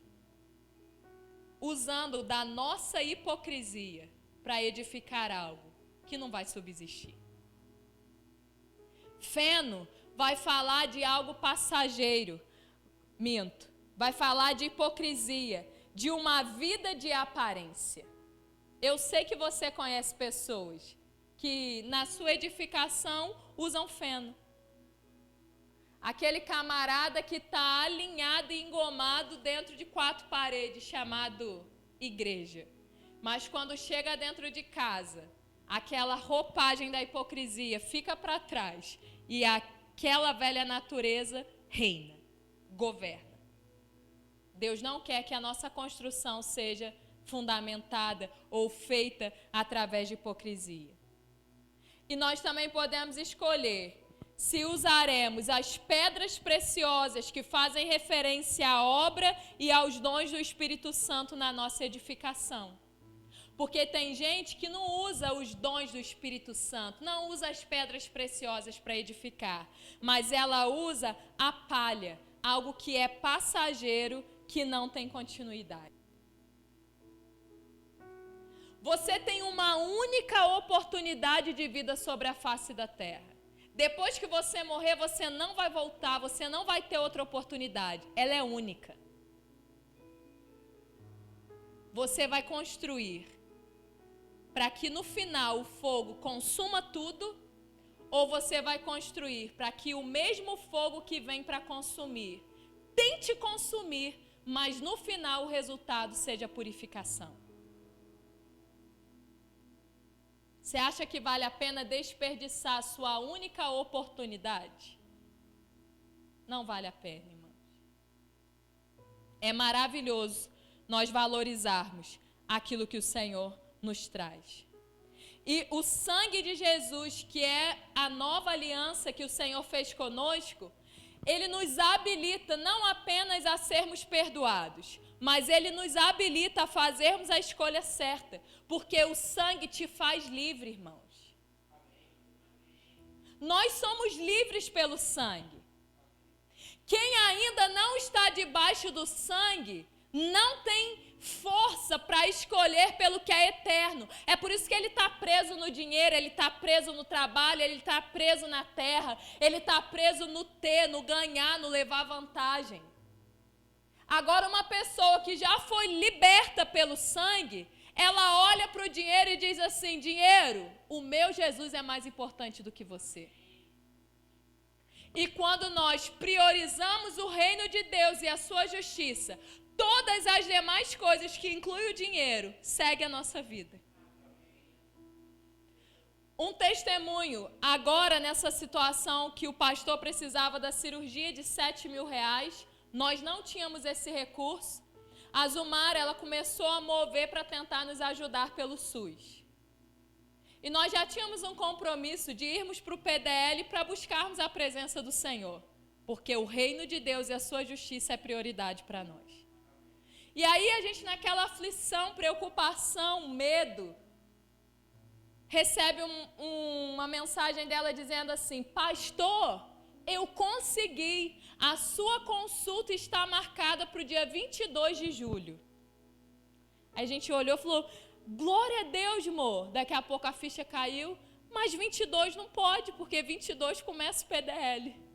usando da nossa hipocrisia para edificar algo que não vai subsistir. Feno vai falar de algo passageiro, vai falar de hipocrisia, de uma vida de aparência. Eu sei que você conhece pessoas que na sua edificação usam feno. Aquele camarada que está alinhado e engomado dentro de 4 paredes, chamado igreja. Mas quando chega dentro de casa, aquela roupagem da hipocrisia fica para trás e aquela velha natureza reina, governa. Deus não quer que a nossa construção seja fundamentada ou feita através de hipocrisia. E nós também podemos escolher se usaremos as pedras preciosas que fazem referência à obra e aos dons do Espírito Santo na nossa edificação. Porque tem gente que não usa os dons do Espírito Santo, não usa as pedras preciosas para edificar, mas ela usa a palha, algo que é passageiro, que não tem continuidade. Você tem uma única oportunidade de vida sobre a face da terra. Depois que você morrer, você não vai voltar, você não vai ter outra oportunidade. Ela é única. Você vai construir para que no final o fogo consuma tudo, ou você vai construir para que o mesmo fogo que vem para consumir tente consumir, mas no final o resultado seja purificação. Você acha que vale a pena desperdiçar a sua única oportunidade? Não vale a pena, irmãos. É maravilhoso nós valorizarmos aquilo que o Senhor nos traz. E o sangue de Jesus, que é a nova aliança que o Senhor fez conosco, ele nos habilita não apenas a sermos perdoados, mas ele nos habilita a fazermos a escolha certa, porque o sangue te faz livre, irmãos. Nós somos livres pelo sangue. Quem ainda não está debaixo do sangue, não tem força para escolher pelo que é eterno. É por isso que ele está preso no dinheiro, ele está preso no trabalho, ele está preso na terra, ele está preso no ter, no ganhar, no levar vantagem. Agora, uma pessoa que já foi liberta pelo sangue, ela olha para o dinheiro e diz assim: dinheiro, o meu Jesus é mais importante do que você. E quando nós priorizamos o reino de Deus e a sua justiça, todas as demais coisas, que inclui o dinheiro, seguem a nossa vida. Um testemunho, agora nessa situação que o pastor precisava da cirurgia de R$7.000, nós não tínhamos esse recurso. A Zumara, ela começou a mover para tentar nos ajudar pelo SUS. E nós já tínhamos um compromisso de irmos para o PDL para buscarmos a presença do Senhor, porque o reino de Deus e a sua justiça é prioridade para nós. E aí a gente, naquela aflição, preocupação, medo, recebe uma mensagem dela dizendo assim: pastor, eu consegui, a sua consulta está marcada para o dia 22 de julho. Aí a gente olhou e falou: glória a Deus, amor. Daqui a pouco a ficha caiu, mas 22 não pode, porque 22 começa o PDL.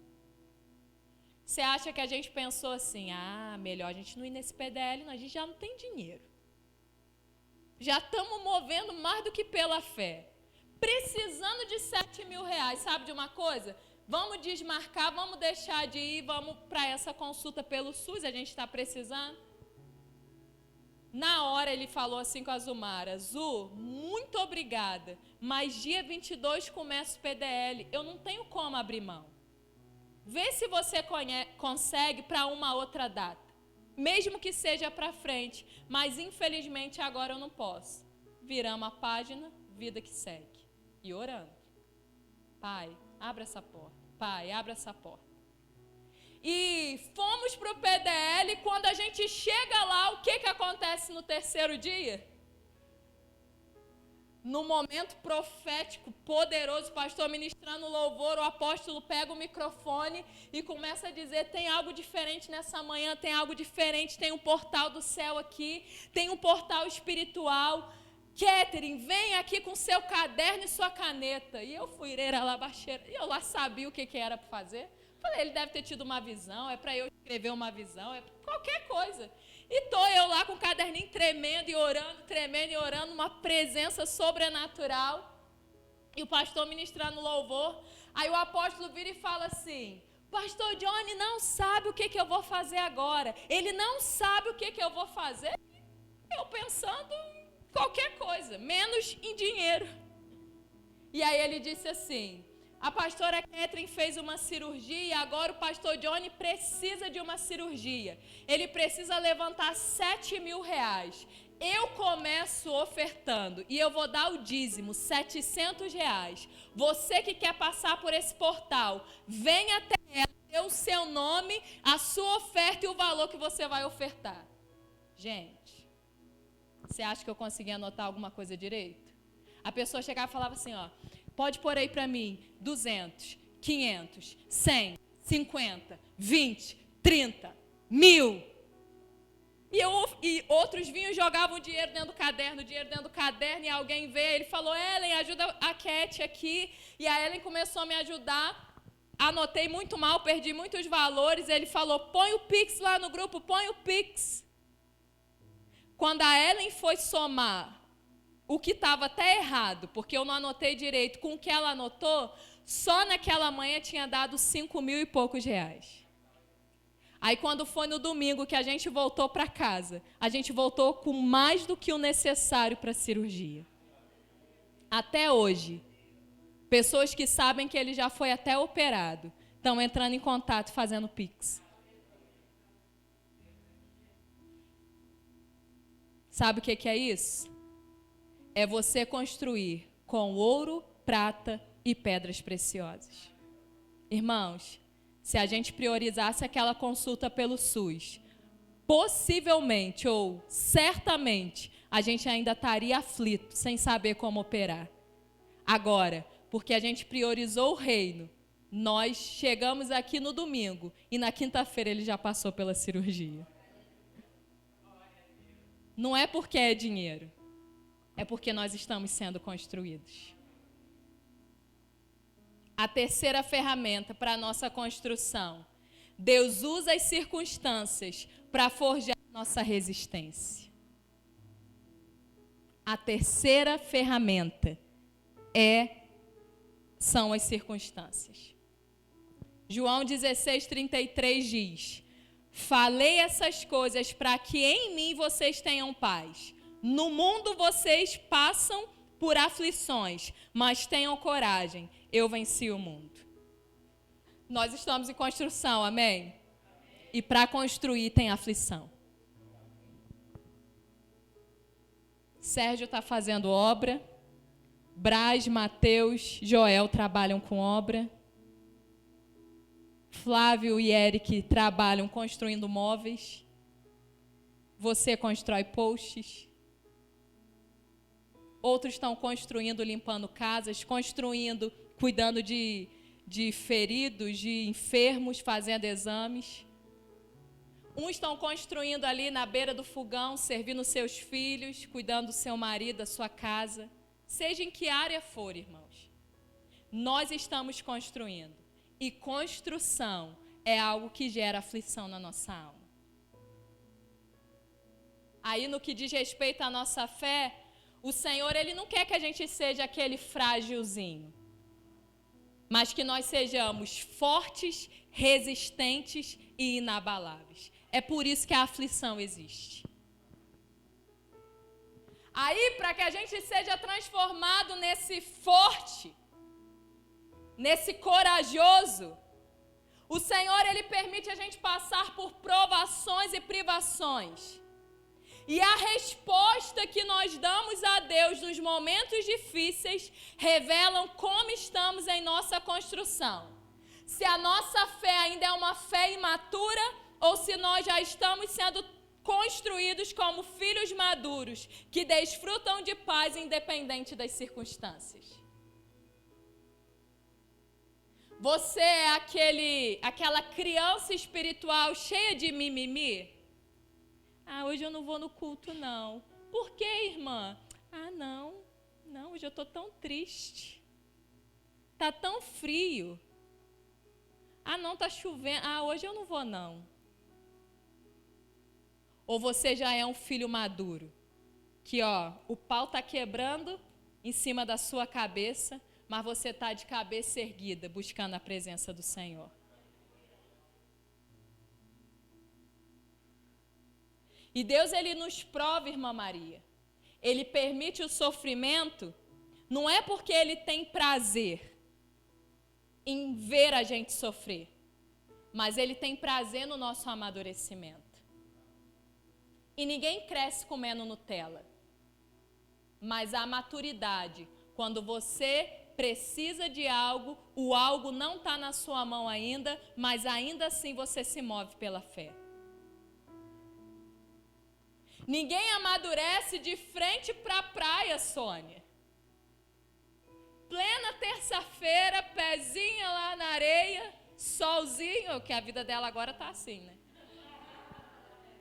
Você acha que a gente pensou assim: melhor a gente não ir nesse PDL, não, a gente já não tem dinheiro. Já estamos movendo mais do que pela fé. Precisando de R$7.000, sabe de uma coisa? Vamos desmarcar, vamos deixar de ir, vamos para essa consulta pelo SUS, a gente está precisando. Na hora ele falou assim com a Zumara: Zu, muito obrigada, mas dia 22 começa o PDL, eu não tenho como abrir mão. Vê se você consegue para uma outra data, mesmo que seja para frente, mas infelizmente agora eu não posso. Viramos a página, vida que segue. E orando: Pai, abre essa porta. Pai, abre essa porta. E fomos para o PDL. Quando a gente chega lá, o que acontece no terceiro dia? No momento profético, poderoso, o pastor ministrando louvor, o apóstolo pega o microfone e começa a dizer, tem algo diferente nessa manhã, tem algo diferente, tem um portal do céu aqui, tem um portal espiritual. Catherine, vem aqui com seu caderno e sua caneta. E eu fui baixeira, e eu lá sabia o que era para fazer. Falei, ele deve ter tido uma visão, é para eu escrever uma visão, é qualquer coisa. E estou eu lá com o caderninho tremendo e orando, uma presença sobrenatural. E o pastor ministrando louvor. Aí o apóstolo vira e fala assim, pastor Johnny não sabe o que eu vou fazer agora. Ele não sabe o que eu vou fazer. Eu pensando em qualquer coisa, menos em dinheiro. E aí ele disse assim, a pastora Catherine fez uma cirurgia e agora o pastor Johnny precisa de uma cirurgia. Ele precisa levantar 7.000 reais. Eu começo ofertando e eu vou dar o dízimo, 700 reais. Você que quer passar por esse portal, vem até ela, dê o seu nome, a sua oferta e o valor que você vai ofertar. Gente, você acha que eu consegui anotar alguma coisa direito? A pessoa chegava e falava assim, ó, pode pôr aí para mim 200, 500, 100, 50, 20, 30, 1.000. E outros vinham e jogavam dinheiro dentro do caderno, e alguém veio, ele falou, Ellen, ajuda a Cat aqui. E a Ellen começou a me ajudar, anotei muito mal, perdi muitos valores. Ele falou, põe o Pix lá no grupo, põe o Pix. Quando a Ellen foi somar o que estava até errado, porque eu não anotei direito, com o que ela anotou, só naquela manhã tinha dado 5.000 e poucos reais. Aí quando foi no domingo que a gente voltou para casa, a gente voltou com mais do que o necessário para a cirurgia. Até hoje, pessoas que sabem que ele já foi até operado, estão entrando em contato fazendo Pix. Sabe o que é isso? É você construir com ouro, prata e pedras preciosas. Irmãos, se a gente priorizasse aquela consulta pelo SUS, possivelmente ou certamente a gente ainda estaria aflito, sem saber como operar. Agora, porque a gente priorizou o reino, nós chegamos aqui no domingo e na quinta-feira ele já passou pela cirurgia. Não é porque é dinheiro. É porque nós estamos sendo construídos. A terceira ferramenta para a nossa construção. Deus usa as circunstâncias para forjar nossa resistência. A terceira ferramenta são as circunstâncias. João 16:33 diz, falei essas coisas para que em mim vocês tenham paz. No mundo vocês passam por aflições, mas tenham coragem, eu venci o mundo. Nós estamos em construção, amém? E para construir tem aflição. Sérgio está fazendo obra, Braz, Mateus, Joel trabalham com obra, Flávio e Eric trabalham construindo móveis, você constrói posts, outros estão construindo, limpando casas, construindo, cuidando de feridos, de enfermos, fazendo exames. Uns estão construindo ali na beira do fogão, servindo seus filhos, cuidando do seu marido, da sua casa. Seja em que área for, irmãos. Nós estamos construindo. E construção é algo que gera aflição na nossa alma. Aí, no que diz respeito à nossa fé, o Senhor, Ele não quer que a gente seja aquele frágilzinho, mas que nós sejamos fortes, resistentes e inabaláveis. É por isso que a aflição existe. Aí, para que a gente seja transformado nesse forte, nesse corajoso, o Senhor, Ele permite a gente passar por provações e privações. E a resposta que nós damos a Deus nos momentos difíceis revelam como estamos em nossa construção. Se a nossa fé ainda é uma fé imatura ou se nós já estamos sendo construídos como filhos maduros, que desfrutam de paz independente das circunstâncias. Você é aquela criança espiritual cheia de mimimi? Ah, hoje eu não vou no culto, não. Por quê, irmã? Ah, não, hoje eu estou tão triste. Está tão frio. Ah, não, está chovendo. Ah, hoje eu não vou, não. Ou você já é um filho maduro, que o pau está quebrando em cima da sua cabeça, mas você está de cabeça erguida, buscando a presença do Senhor. E Deus, Ele nos prova, irmã Maria. Ele permite o sofrimento, não é porque Ele tem prazer em ver a gente sofrer, mas Ele tem prazer no nosso amadurecimento. E ninguém cresce comendo Nutella, mas a maturidade, quando você precisa de algo, o algo não está na sua mão ainda, mas ainda assim você se move pela fé. Ninguém amadurece de frente para a praia, Sônia. Plena terça-feira, pezinha lá na areia, solzinho, que a vida dela agora está assim, né?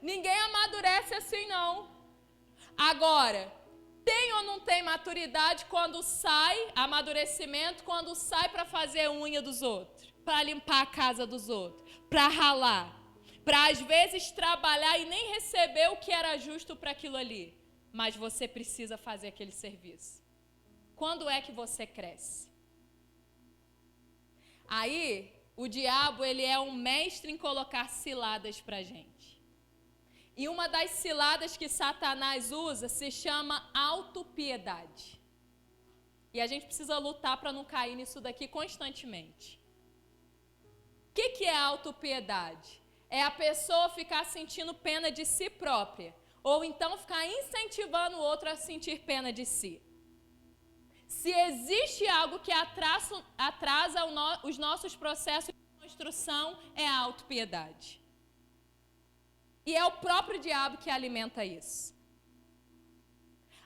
Ninguém amadurece assim, não. Agora, tem ou não tem maturidade quando sai, amadurecimento, quando sai para fazer a unha dos outros, para limpar a casa dos outros, para ralar, para às vezes trabalhar e nem receber o que era justo para aquilo ali, mas você precisa fazer aquele serviço. Quando é que você cresce? Aí, o diabo, ele é um mestre em colocar ciladas para a gente. E uma das ciladas que Satanás usa se chama autopiedade. E a gente precisa lutar para não cair nisso daqui constantemente. O que é autopiedade? É a pessoa ficar sentindo pena de si própria, ou então ficar incentivando o outro a sentir pena de si. Se existe algo que atrasa os nossos processos de construção, é a autopiedade. E é o próprio diabo que alimenta isso.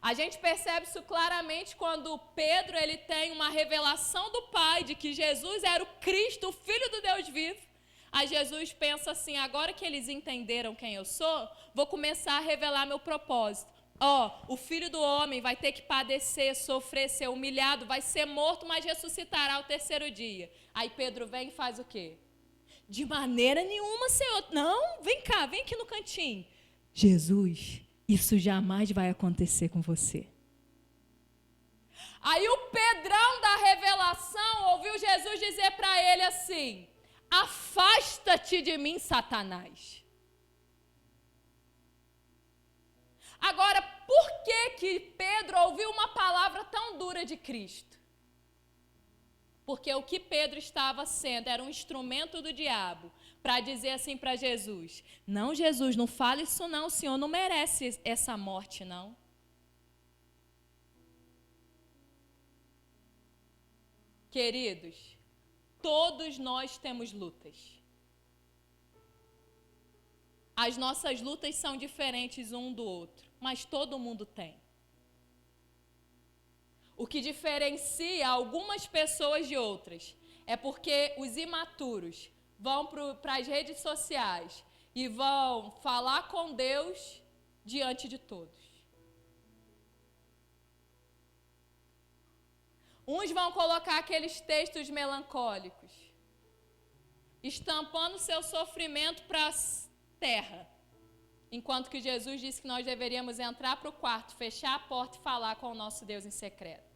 A gente percebe isso claramente quando Pedro ele tem uma revelação do Pai de que Jesus era o Cristo, o Filho do Deus vivo. Aí Jesus pensa assim, agora que eles entenderam quem eu sou, vou começar a revelar meu propósito. O Filho do Homem vai ter que padecer, sofrer, ser humilhado, vai ser morto, mas ressuscitará ao terceiro dia. Aí Pedro vem e faz o quê? De maneira nenhuma, Senhor. Não, vem cá, vem aqui no cantinho. Jesus, isso jamais vai acontecer com você. Aí o Pedrão da revelação ouviu Jesus dizer para ele assim, afasta-te de mim, Satanás. Agora, por que Pedro ouviu uma palavra tão dura de Cristo? Porque o que Pedro estava sendo era um instrumento do diabo para dizer assim para Jesus, não, Jesus, não fale isso não, o Senhor não merece essa morte, não. Queridos, todos nós temos lutas. As nossas lutas são diferentes um do outro, mas todo mundo tem. O que diferencia algumas pessoas de outras é porque os imaturos vão para as redes sociais e vão falar com Deus diante de todos. Uns vão colocar aqueles textos melancólicos, estampando seu sofrimento para a terra, enquanto que Jesus disse que nós deveríamos entrar para o quarto, fechar a porta e falar com o nosso Deus em secreto.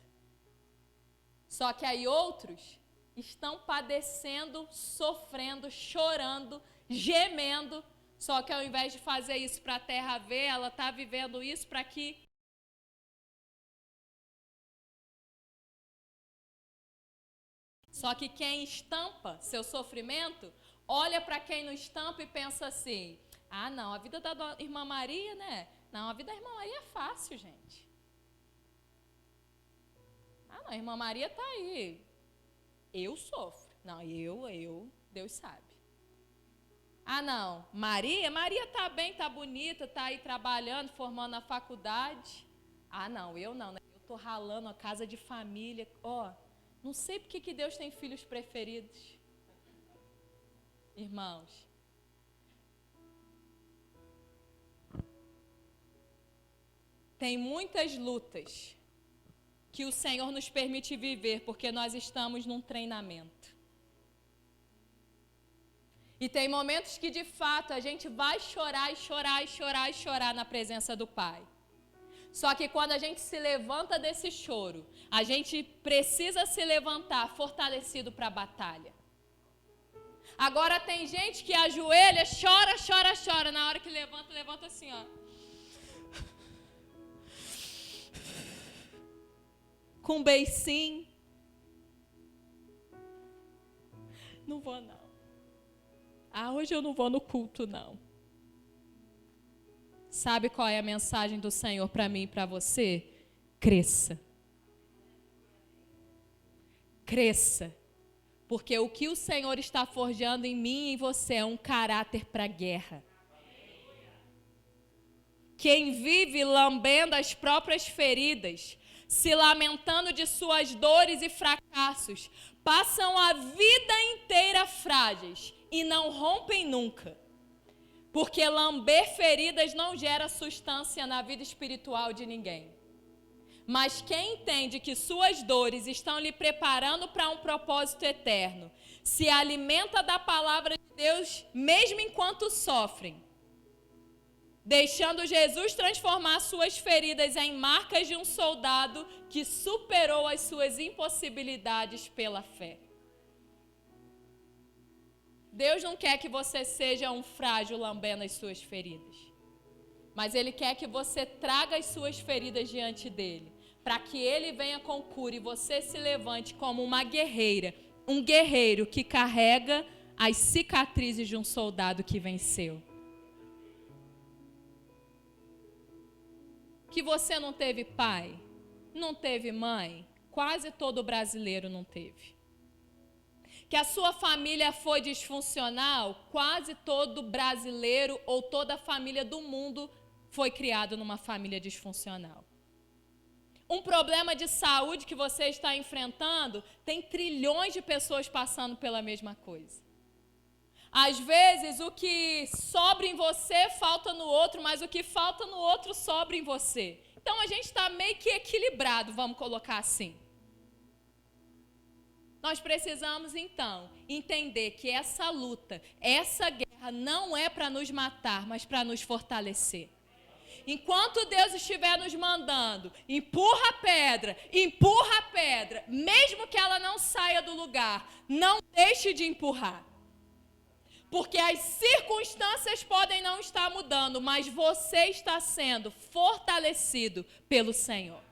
Só que aí outros estão padecendo, sofrendo, chorando, gemendo, só que ao invés de fazer isso para a terra ver, ela está vivendo isso para que Só que quem estampa seu sofrimento, olha para quem não estampa e pensa assim, ah não, a vida da irmã Maria, né? Não, a vida da irmã Maria é fácil, gente. Ah não, a irmã Maria está aí. Eu sofro. Não, Deus sabe. Ah, não, Maria tá bem, tá bonita, tá aí trabalhando, formando a faculdade. Ah, não, eu não, né? Eu tô ralando a casa de família. Ó, não sei porque que Deus tem filhos preferidos. Irmãos, tem muitas lutas que o Senhor nos permite viver porque nós estamos num treinamento. E tem momentos que de fato a gente vai chorar e chorar e chorar e chorar na presença do Pai. Só que quando a gente se levanta desse choro, a gente precisa se levantar fortalecido para a batalha. Agora tem gente que ajoelha, chora, chora, chora. Na hora que levanta, levanta assim, ó. Com um beicinho. Não vou não. Ah, hoje eu não vou no culto não. Sabe qual é a mensagem do Senhor para mim e para você? Cresça. Cresça. Porque o que o Senhor está forjando em mim e em você é um caráter para a guerra. Quem vive lambendo as próprias feridas, se lamentando de suas dores e fracassos, passam a vida inteira frágeis e não rompem nunca. Porque lamber feridas não gera substância na vida espiritual de ninguém. Mas quem entende que suas dores estão lhe preparando para um propósito eterno, se alimenta da palavra de Deus mesmo enquanto sofrem, deixando Jesus transformar suas feridas em marcas de um soldado que superou as suas impossibilidades pela fé. Deus não quer que você seja um frágil lambendo as suas feridas. Mas Ele quer que você traga as suas feridas diante dEle, para que Ele venha com cura e você se levante como uma guerreira, um guerreiro que carrega as cicatrizes de um soldado que venceu. Que você não teve pai, não teve mãe, quase todo brasileiro não teve. Que a sua família foi disfuncional, quase todo brasileiro ou toda a família do mundo foi criado numa família disfuncional. Um problema de saúde que você está enfrentando, tem trilhões de pessoas passando pela mesma coisa. Às vezes, o que sobra em você falta no outro, mas o que falta no outro sobra em você. Então, a gente está meio que equilibrado, vamos colocar assim. Nós precisamos, então, entender que essa luta, essa guerra não é para nos matar, mas para nos fortalecer. Enquanto Deus estiver nos mandando, empurra a pedra, mesmo que ela não saia do lugar, não deixe de empurrar. Porque as circunstâncias podem não estar mudando, mas você está sendo fortalecido pelo Senhor.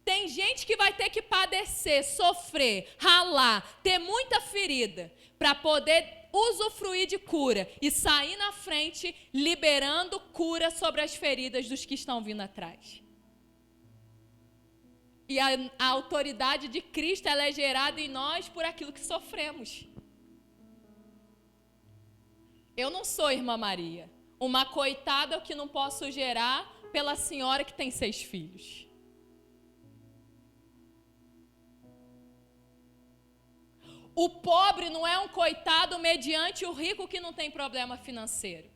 Tem gente que vai ter que padecer, sofrer, ralar, ter muita ferida para poder usufruir de cura e sair na frente liberando cura sobre as feridas dos que estão vindo atrás. E a autoridade de Cristo, ela é gerada em nós por aquilo que sofremos. Eu não sou irmã Maria, uma coitada que não posso gerar pela senhora que tem 6 filhos. O pobre não é um coitado mediante o rico que não tem problema financeiro.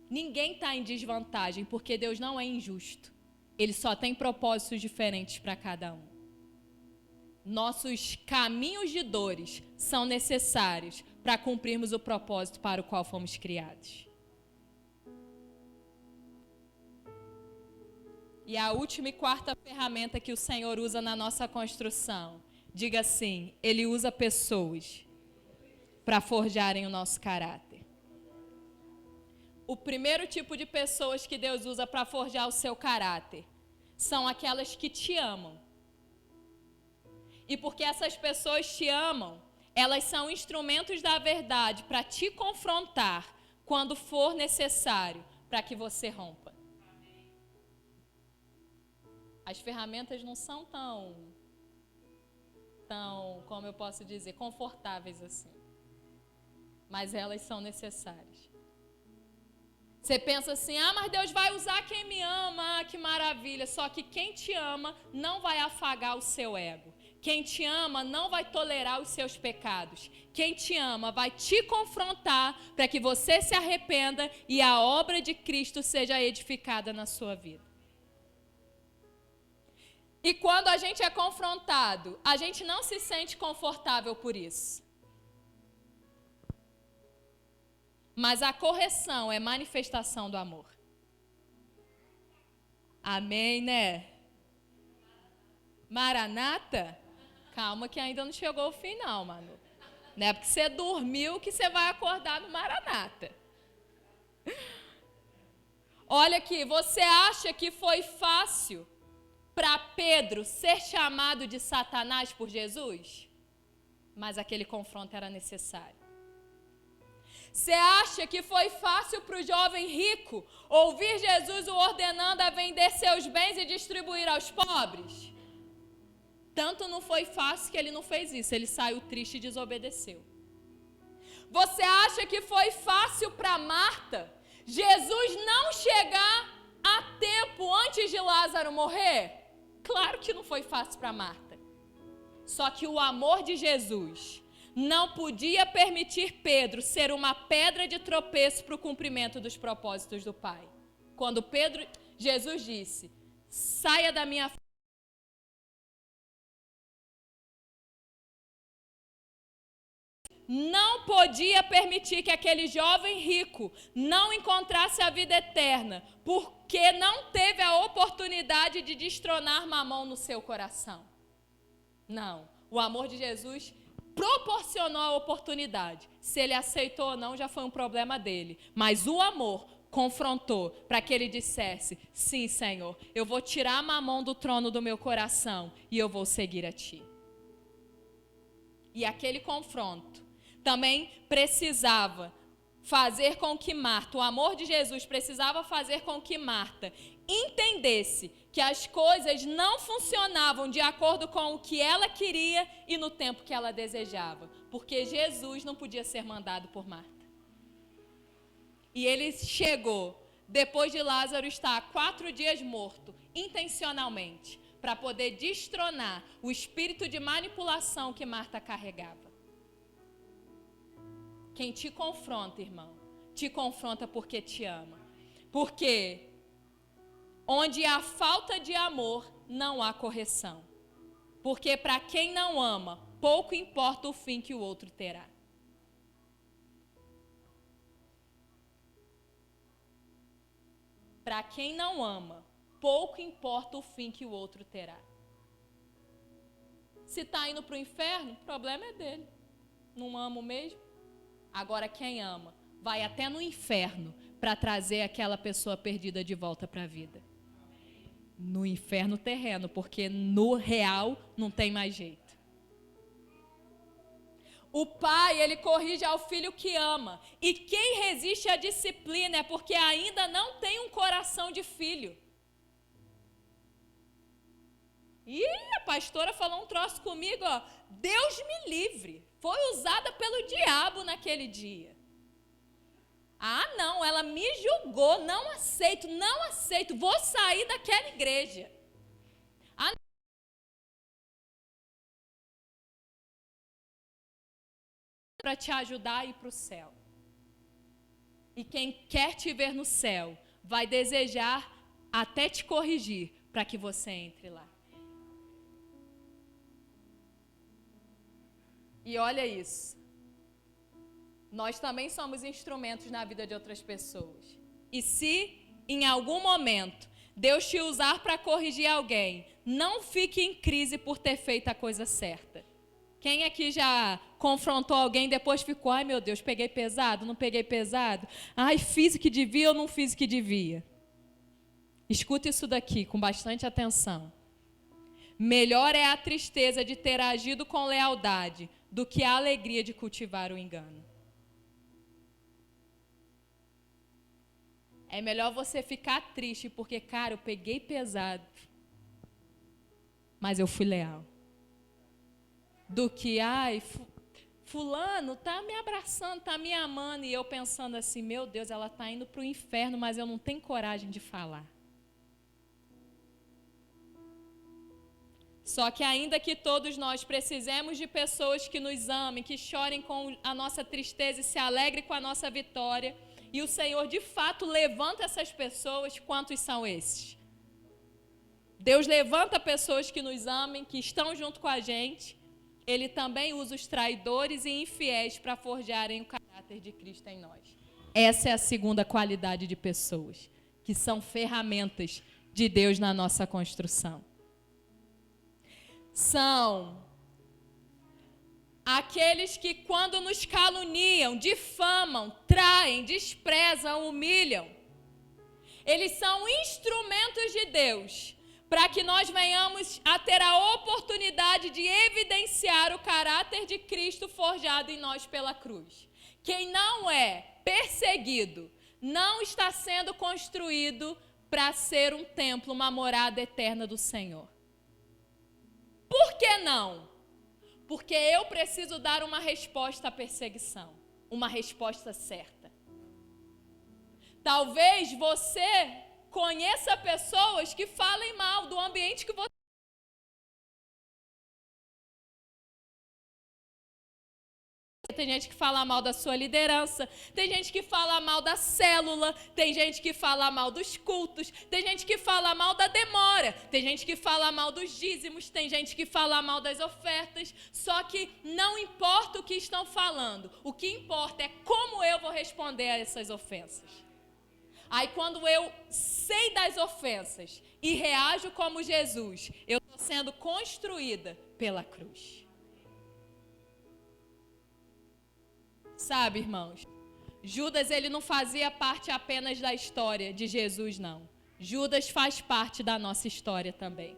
Ninguém está em desvantagem, porque Deus não é injusto. Ele só tem propósitos diferentes para cada um. Nossos caminhos de dores são necessários para cumprirmos o propósito para o qual fomos criados. E a última e quarta ferramenta que o Senhor usa na nossa construção, diga assim, Ele usa pessoas para forjarem o nosso caráter. O primeiro tipo de pessoas que Deus usa para forjar o seu caráter são aquelas que te amam. E porque essas pessoas te amam, elas são instrumentos da verdade para te confrontar quando for necessário para que você rompa. As ferramentas não são tão, como eu posso dizer, confortáveis assim. mas elas são necessárias. Você pensa assim, mas Deus vai usar quem me ama, que maravilha. Só que quem te ama não vai afagar o seu ego. Quem te ama não vai tolerar os seus pecados. Quem te ama vai te confrontar para que você se arrependa e a obra de Cristo seja edificada na sua vida. E quando a gente é confrontado, a gente não se sente confortável por isso. Mas a correção é manifestação do amor. Amém, né? Maranata? Calma que ainda não chegou o fim não, Manu. Não é porque você dormiu que você vai acordar no Maranata. Olha aqui, você acha que foi fácil para Pedro ser chamado de Satanás por Jesus? Mas aquele confronto era necessário. Você acha que foi fácil para o jovem rico ouvir Jesus o ordenando a vender seus bens e distribuir aos pobres? Tanto não foi fácil que ele não fez isso, ele saiu triste e desobedeceu. Você acha que foi fácil para Marta Jesus não chegar a tempo antes de Lázaro morrer? Claro que não foi fácil para Marta. Só que o amor de Jesus não podia permitir Pedro ser uma pedra de tropeço para o cumprimento dos propósitos do Pai. Quando Jesus disse, saia da minha frente. Não podia permitir que aquele jovem rico não encontrasse a vida eterna, porque não teve a oportunidade de destronar Mamão no seu coração. Não, o amor de Jesus proporcionou a oportunidade. Se ele aceitou ou não, já foi um problema dele. Mas o amor confrontou para que ele dissesse, sim, Senhor, eu vou tirar Mamão do trono do meu coração e eu vou seguir a Ti. E aquele confronto também precisava fazer com que Marta, o amor de Jesus precisava fazer com que Marta entendesse que as coisas não funcionavam de acordo com o que ela queria e no tempo que ela desejava, porque Jesus não podia ser mandado por Marta. E ele chegou, depois de Lázaro estar 4 dias morto, intencionalmente, para poder destronar o espírito de manipulação que Marta carregava. Quem te confronta, irmão, te confronta porque te ama. Porque onde há falta de amor, não há correção. Porque para quem não ama, pouco importa o fim que o outro terá. Para quem não ama, pouco importa o fim que o outro terá. Se está indo para o inferno, o problema é dele. Não amo mesmo? Agora quem ama, vai até no inferno para trazer aquela pessoa perdida de volta para a vida. No inferno terreno, porque no real não tem mais jeito. O pai, ele corrige ao filho que ama. E quem resiste à disciplina é porque ainda não tem um coração de filho. E a pastora falou um troço comigo, ó. Deus me livre. Foi usada pelo diabo naquele dia. Não, ela me julgou, não aceito, vou sair daquela igreja. Para te ajudar a ir para o céu. E quem quer te ver no céu, vai desejar até te corrigir, para que você entre lá. E olha isso, nós também somos instrumentos na vida de outras pessoas. E se em algum momento Deus te usar para corrigir alguém, não fique em crise por ter feito a coisa certa. Quem aqui já confrontou alguém e depois ficou, ai meu Deus, peguei pesado, não peguei pesado? Ai, fiz o que devia ou não fiz o que devia? Escuta isso daqui com bastante atenção. Melhor é a tristeza de ter agido com lealdade do que a alegria de cultivar o engano. É melhor você ficar triste porque, cara, eu peguei pesado, mas eu fui leal. Do que, fulano está me abraçando, está me amando, e eu pensando assim, meu Deus, ela está indo para o inferno, mas eu não tenho coragem de falar. Só que ainda que todos nós precisemos de pessoas que nos amem, que chorem com a nossa tristeza e se alegrem com a nossa vitória, e o Senhor de fato levanta essas pessoas, quantos são esses? Deus levanta pessoas que nos amem, que estão junto com a gente. Ele também usa os traidores e infiéis para forjarem o caráter de Cristo em nós. Essa é a segunda qualidade de pessoas, que são ferramentas de Deus na nossa construção. São aqueles que, quando nos caluniam, difamam, traem, desprezam, humilham, eles são instrumentos de Deus para que nós venhamos a ter a oportunidade de evidenciar o caráter de Cristo forjado em nós pela cruz. Quem não é perseguido não está sendo construído para ser um templo, uma morada eterna do Senhor. Por que não? Porque eu preciso dar uma resposta à perseguição, uma resposta certa. Talvez você conheça pessoas que falem mal do ambiente que você... Tem gente que fala mal da sua liderança, tem gente que fala mal da célula, tem gente que fala mal dos cultos, tem gente que fala mal da demora, tem gente que fala mal dos dízimos, tem gente que fala mal das ofertas. Só que não importa o que estão falando, o que importa é como eu vou responder a essas ofensas. Aí quando eu sei das ofensas e reajo como Jesus, eu estou sendo construída pela cruz. Sabe, irmãos, Judas ele não fazia parte apenas da história de Jesus, não. Judas faz parte da nossa história também.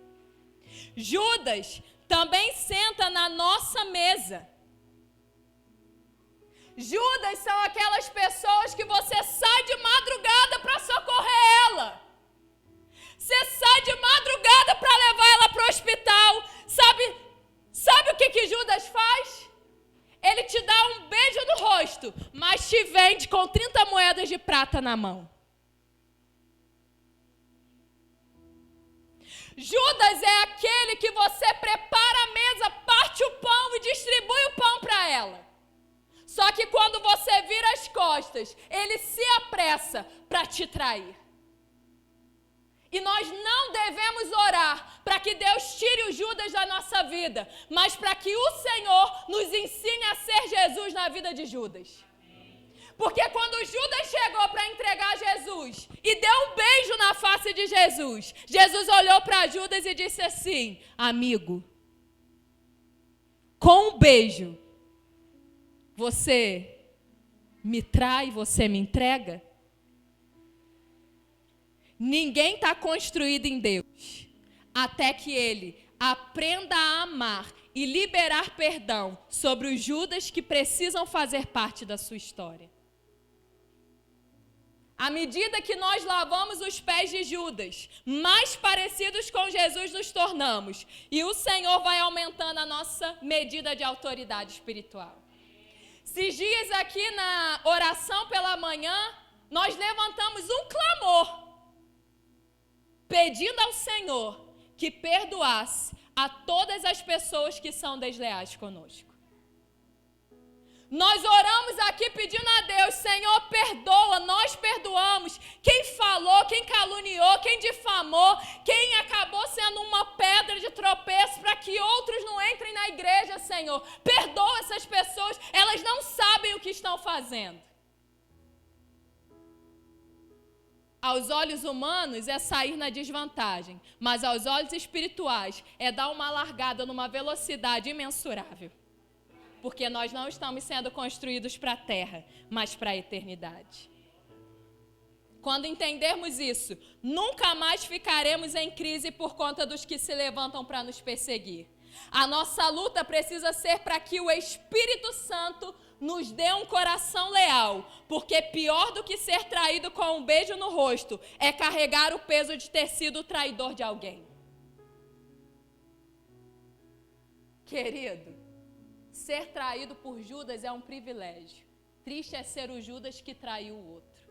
Judas também senta na nossa mesa. Judas são aquelas pessoas que você sai de madrugada para socorrer ela. Você sai de madrugada para levar ela para o hospital. Sabe o que Judas faz? Ele te dá um beijo no rosto, mas te vende com 30 moedas de prata na mão. Judas é aquele que você prepara a mesa, parte o pão e distribui o pão para ela. Só que quando você vira as costas, ele se apressa para te trair. E nós não devemos orar para que Deus tire o Judas da nossa vida, mas para que o Senhor nos ensine a ser Jesus na vida de Judas. Porque quando Judas chegou para entregar Jesus e deu um beijo na face de Jesus, Jesus olhou para Judas e disse assim: amigo, com um beijo, você me trai, você me entrega? Ninguém está construído em Deus até que ele aprenda a amar e liberar perdão sobre os Judas que precisam fazer parte da sua história. À medida que nós lavamos os pés de Judas, mais parecidos com Jesus nos tornamos, e o Senhor vai aumentando a nossa medida de autoridade espiritual. Esses dias aqui na oração pela manhã, nós levantamos um clamor, pedindo ao Senhor que perdoasse a todas as pessoas que são desleais conosco. Nós oramos aqui pedindo a Deus: Senhor, perdoa, nós perdoamos quem falou, quem caluniou, quem difamou, quem acabou sendo uma pedra de tropeço para que outros não entrem na igreja, Senhor. Perdoa essas pessoas, elas não sabem o que estão fazendo. Aos olhos humanos é sair na desvantagem, mas aos olhos espirituais é dar uma largada numa velocidade imensurável. Porque nós não estamos sendo construídos para a terra, mas para a eternidade. Quando entendermos isso, nunca mais ficaremos em crise por conta dos que se levantam para nos perseguir. A nossa luta precisa ser para que o Espírito Santo nos dê um coração leal, porque pior do que ser traído com um beijo no rosto é carregar o peso de ter sido o traidor de alguém. Querido, Ser traído por Judas é um privilégio. Triste é ser o Judas que traiu o outro.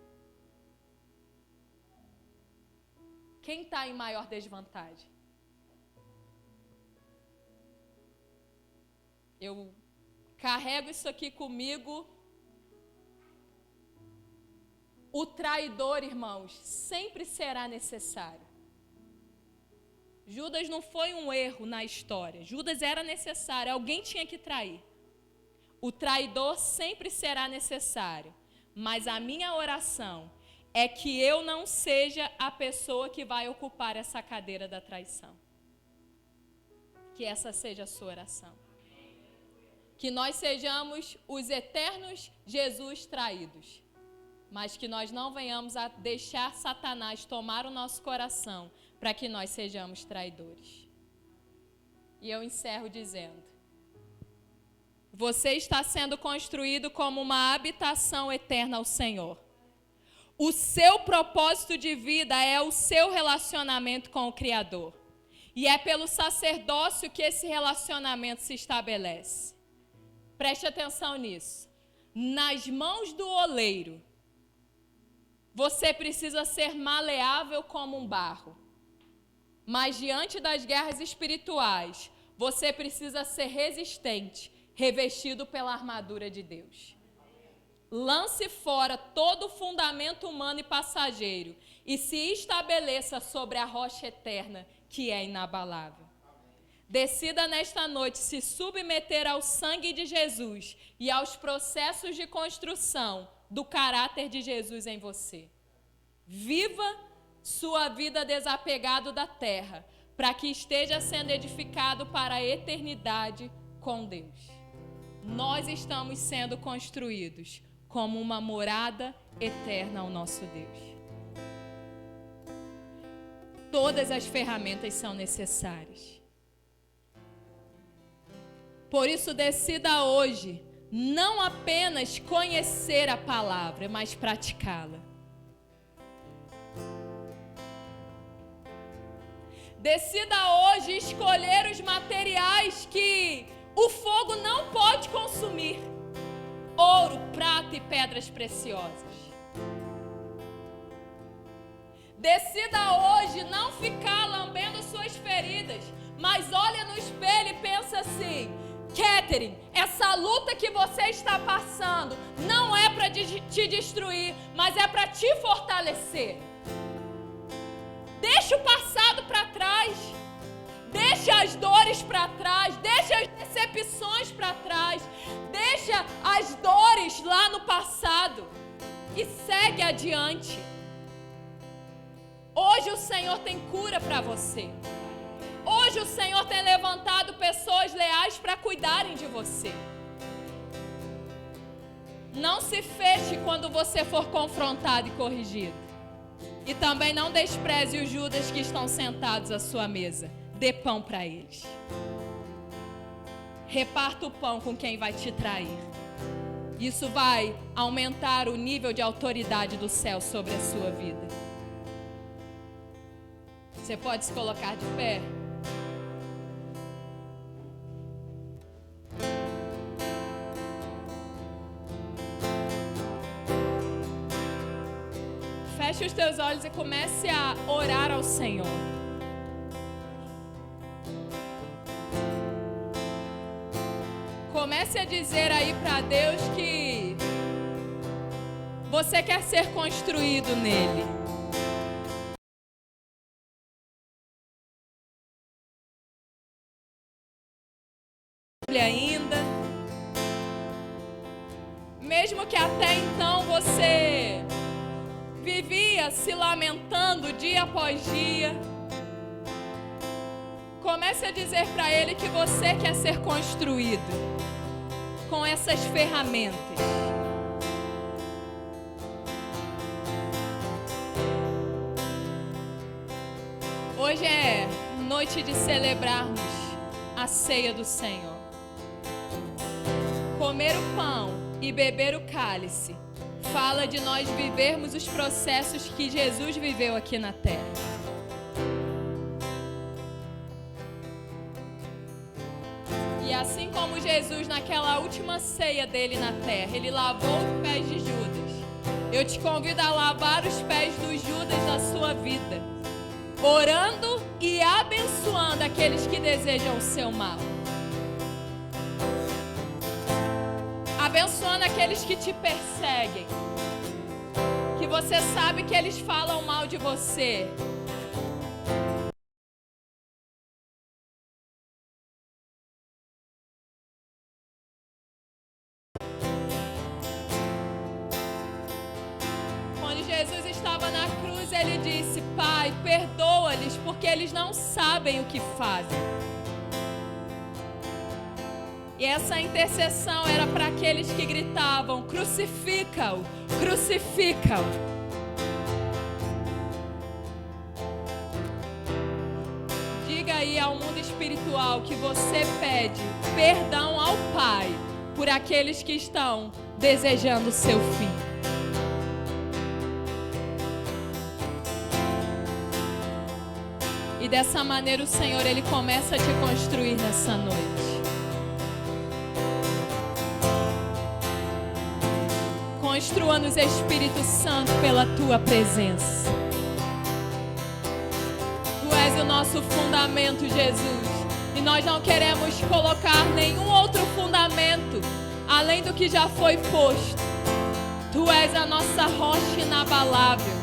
Quem está em maior desvantagem? Eu carrego isso aqui comigo. O traidor, irmãos, sempre será necessário. Judas não foi um erro na história. Judas era necessário, alguém tinha que trair. O traidor sempre será necessário. Mas a minha oração é que eu não seja a pessoa que vai ocupar essa cadeira da traição. Que essa seja a sua oração. Que nós sejamos os eternos Jesus traídos. Mas que nós não venhamos a deixar Satanás tomar o nosso coração para que nós sejamos traidores. E eu encerro dizendo: você está sendo construído como uma habitação eterna ao Senhor. O seu propósito de vida é o seu relacionamento com o Criador. E é pelo sacerdócio que esse relacionamento se estabelece. Preste atenção nisso. Nas mãos do oleiro, você precisa ser maleável como um barro. Mas diante das guerras espirituais, você precisa ser resistente, revestido pela armadura de Deus. Lance fora todo o fundamento humano e passageiro e se estabeleça sobre a rocha eterna, que é inabalável. Decida nesta noite se submeter ao sangue de Jesus e aos processos de construção do caráter de Jesus em você. Viva sua vida desapegado da terra, para que esteja sendo edificado para a eternidade com Deus. Nós estamos sendo construídos como uma morada eterna ao nosso Deus. Todas as ferramentas são necessárias. Por isso, decida hoje não apenas conhecer a palavra, mas praticá-la. Decida hoje escolher os materiais que o fogo não pode consumir. Ouro, prata e pedras preciosas. Decida hoje não ficar lambendo suas feridas, mas olha no espelho e pensa assim: Catherine, essa luta que você está passando não é para te destruir, mas é para te fortalecer. Deixa o passado para trás. Deixa as dores para trás. Deixa as decepções para trás. Deixa as dores lá no passado. E segue adiante. Hoje o Senhor tem cura para você. Hoje o Senhor tem levantado pessoas leais para cuidarem de você. Não se feche quando você for confrontado e corrigido. E também não despreze os Judas que estão sentados à sua mesa. Dê pão para eles. Reparta o pão com quem vai te trair. Isso vai aumentar o nível de autoridade do céu sobre a sua vida. Você pode se colocar de pé? Feche os teus olhos e comece a orar ao Senhor. Comece a dizer aí para Deus que você quer ser construído nele. Ainda, mesmo que até então você vivia se lamentando dia após dia, comece a dizer para Ele que você quer ser construído com essas ferramentas. Hoje é noite de celebrarmos a ceia do Senhor. Comer o pão e beber o cálice fala de nós vivermos os processos que Jesus viveu aqui na terra. E assim como Jesus naquela última ceia dele na terra, ele lavou os pés de Judas. Eu te convido a lavar os pés dos Judas da sua vida, orando e abençoando aqueles que desejam o seu mal. Abençoando aqueles que te perseguem, que você sabe que eles falam mal de você. Quando Jesus estava na cruz, ele disse: Pai, perdoa-lhes, porque eles não sabem o que fazem. E essa intercessão era para aqueles que gritavam: crucifica-o, crucifica-o. Diga aí ao mundo espiritual que você pede perdão ao Pai por aqueles que estão desejando o seu fim. E dessa maneira o Senhor, Ele começa a te construir nessa noite. Construa-nos, Espírito Santo, pela Tua presença. Tu és o nosso fundamento, Jesus. E nós não queremos colocar nenhum outro fundamento além do que já foi posto. Tu és a nossa rocha inabalável.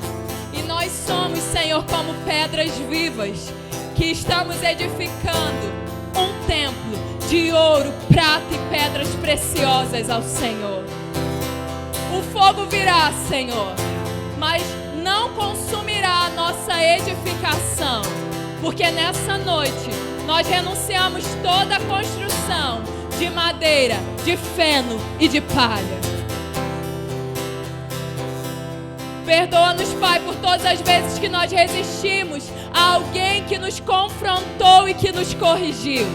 E nós somos, Senhor, como pedras vivas, que estamos edificando um templo de ouro, prata e pedras preciosas ao Senhor. O fogo virá, Senhor, mas não consumirá a nossa edificação, porque nessa noite nós renunciamos toda a construção de madeira, de feno e de palha. Perdoa-nos, Pai, por todas as vezes que nós resistimos a alguém que nos confrontou e que nos corrigiu.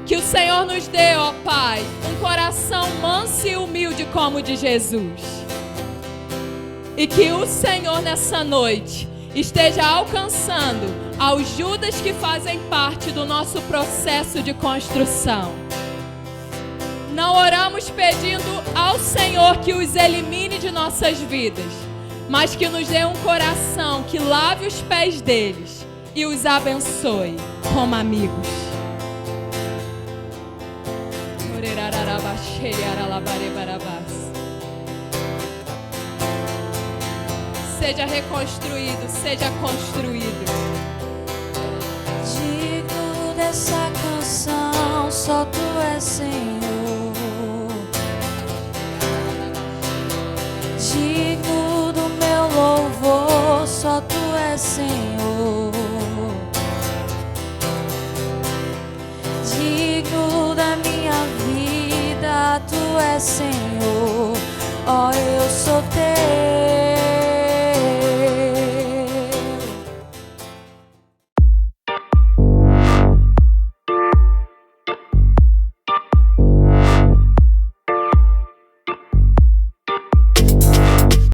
Que o Senhor nos dê, ó Pai, um coração manso e humilde como o de Jesus. E que o Senhor nessa noite esteja alcançando aos Judas que fazem parte do nosso processo de construção. Não oramos pedindo ao Senhor que os elimine de nossas vidas, mas que nos dê um coração que lave os pés deles e os abençoe como amigos. Seja reconstruído, seja construído. Digno dessa canção, só Tu és Senhor. Digno do meu louvor, só Tu és Senhor. Digno da minha vida, Tu és Senhor.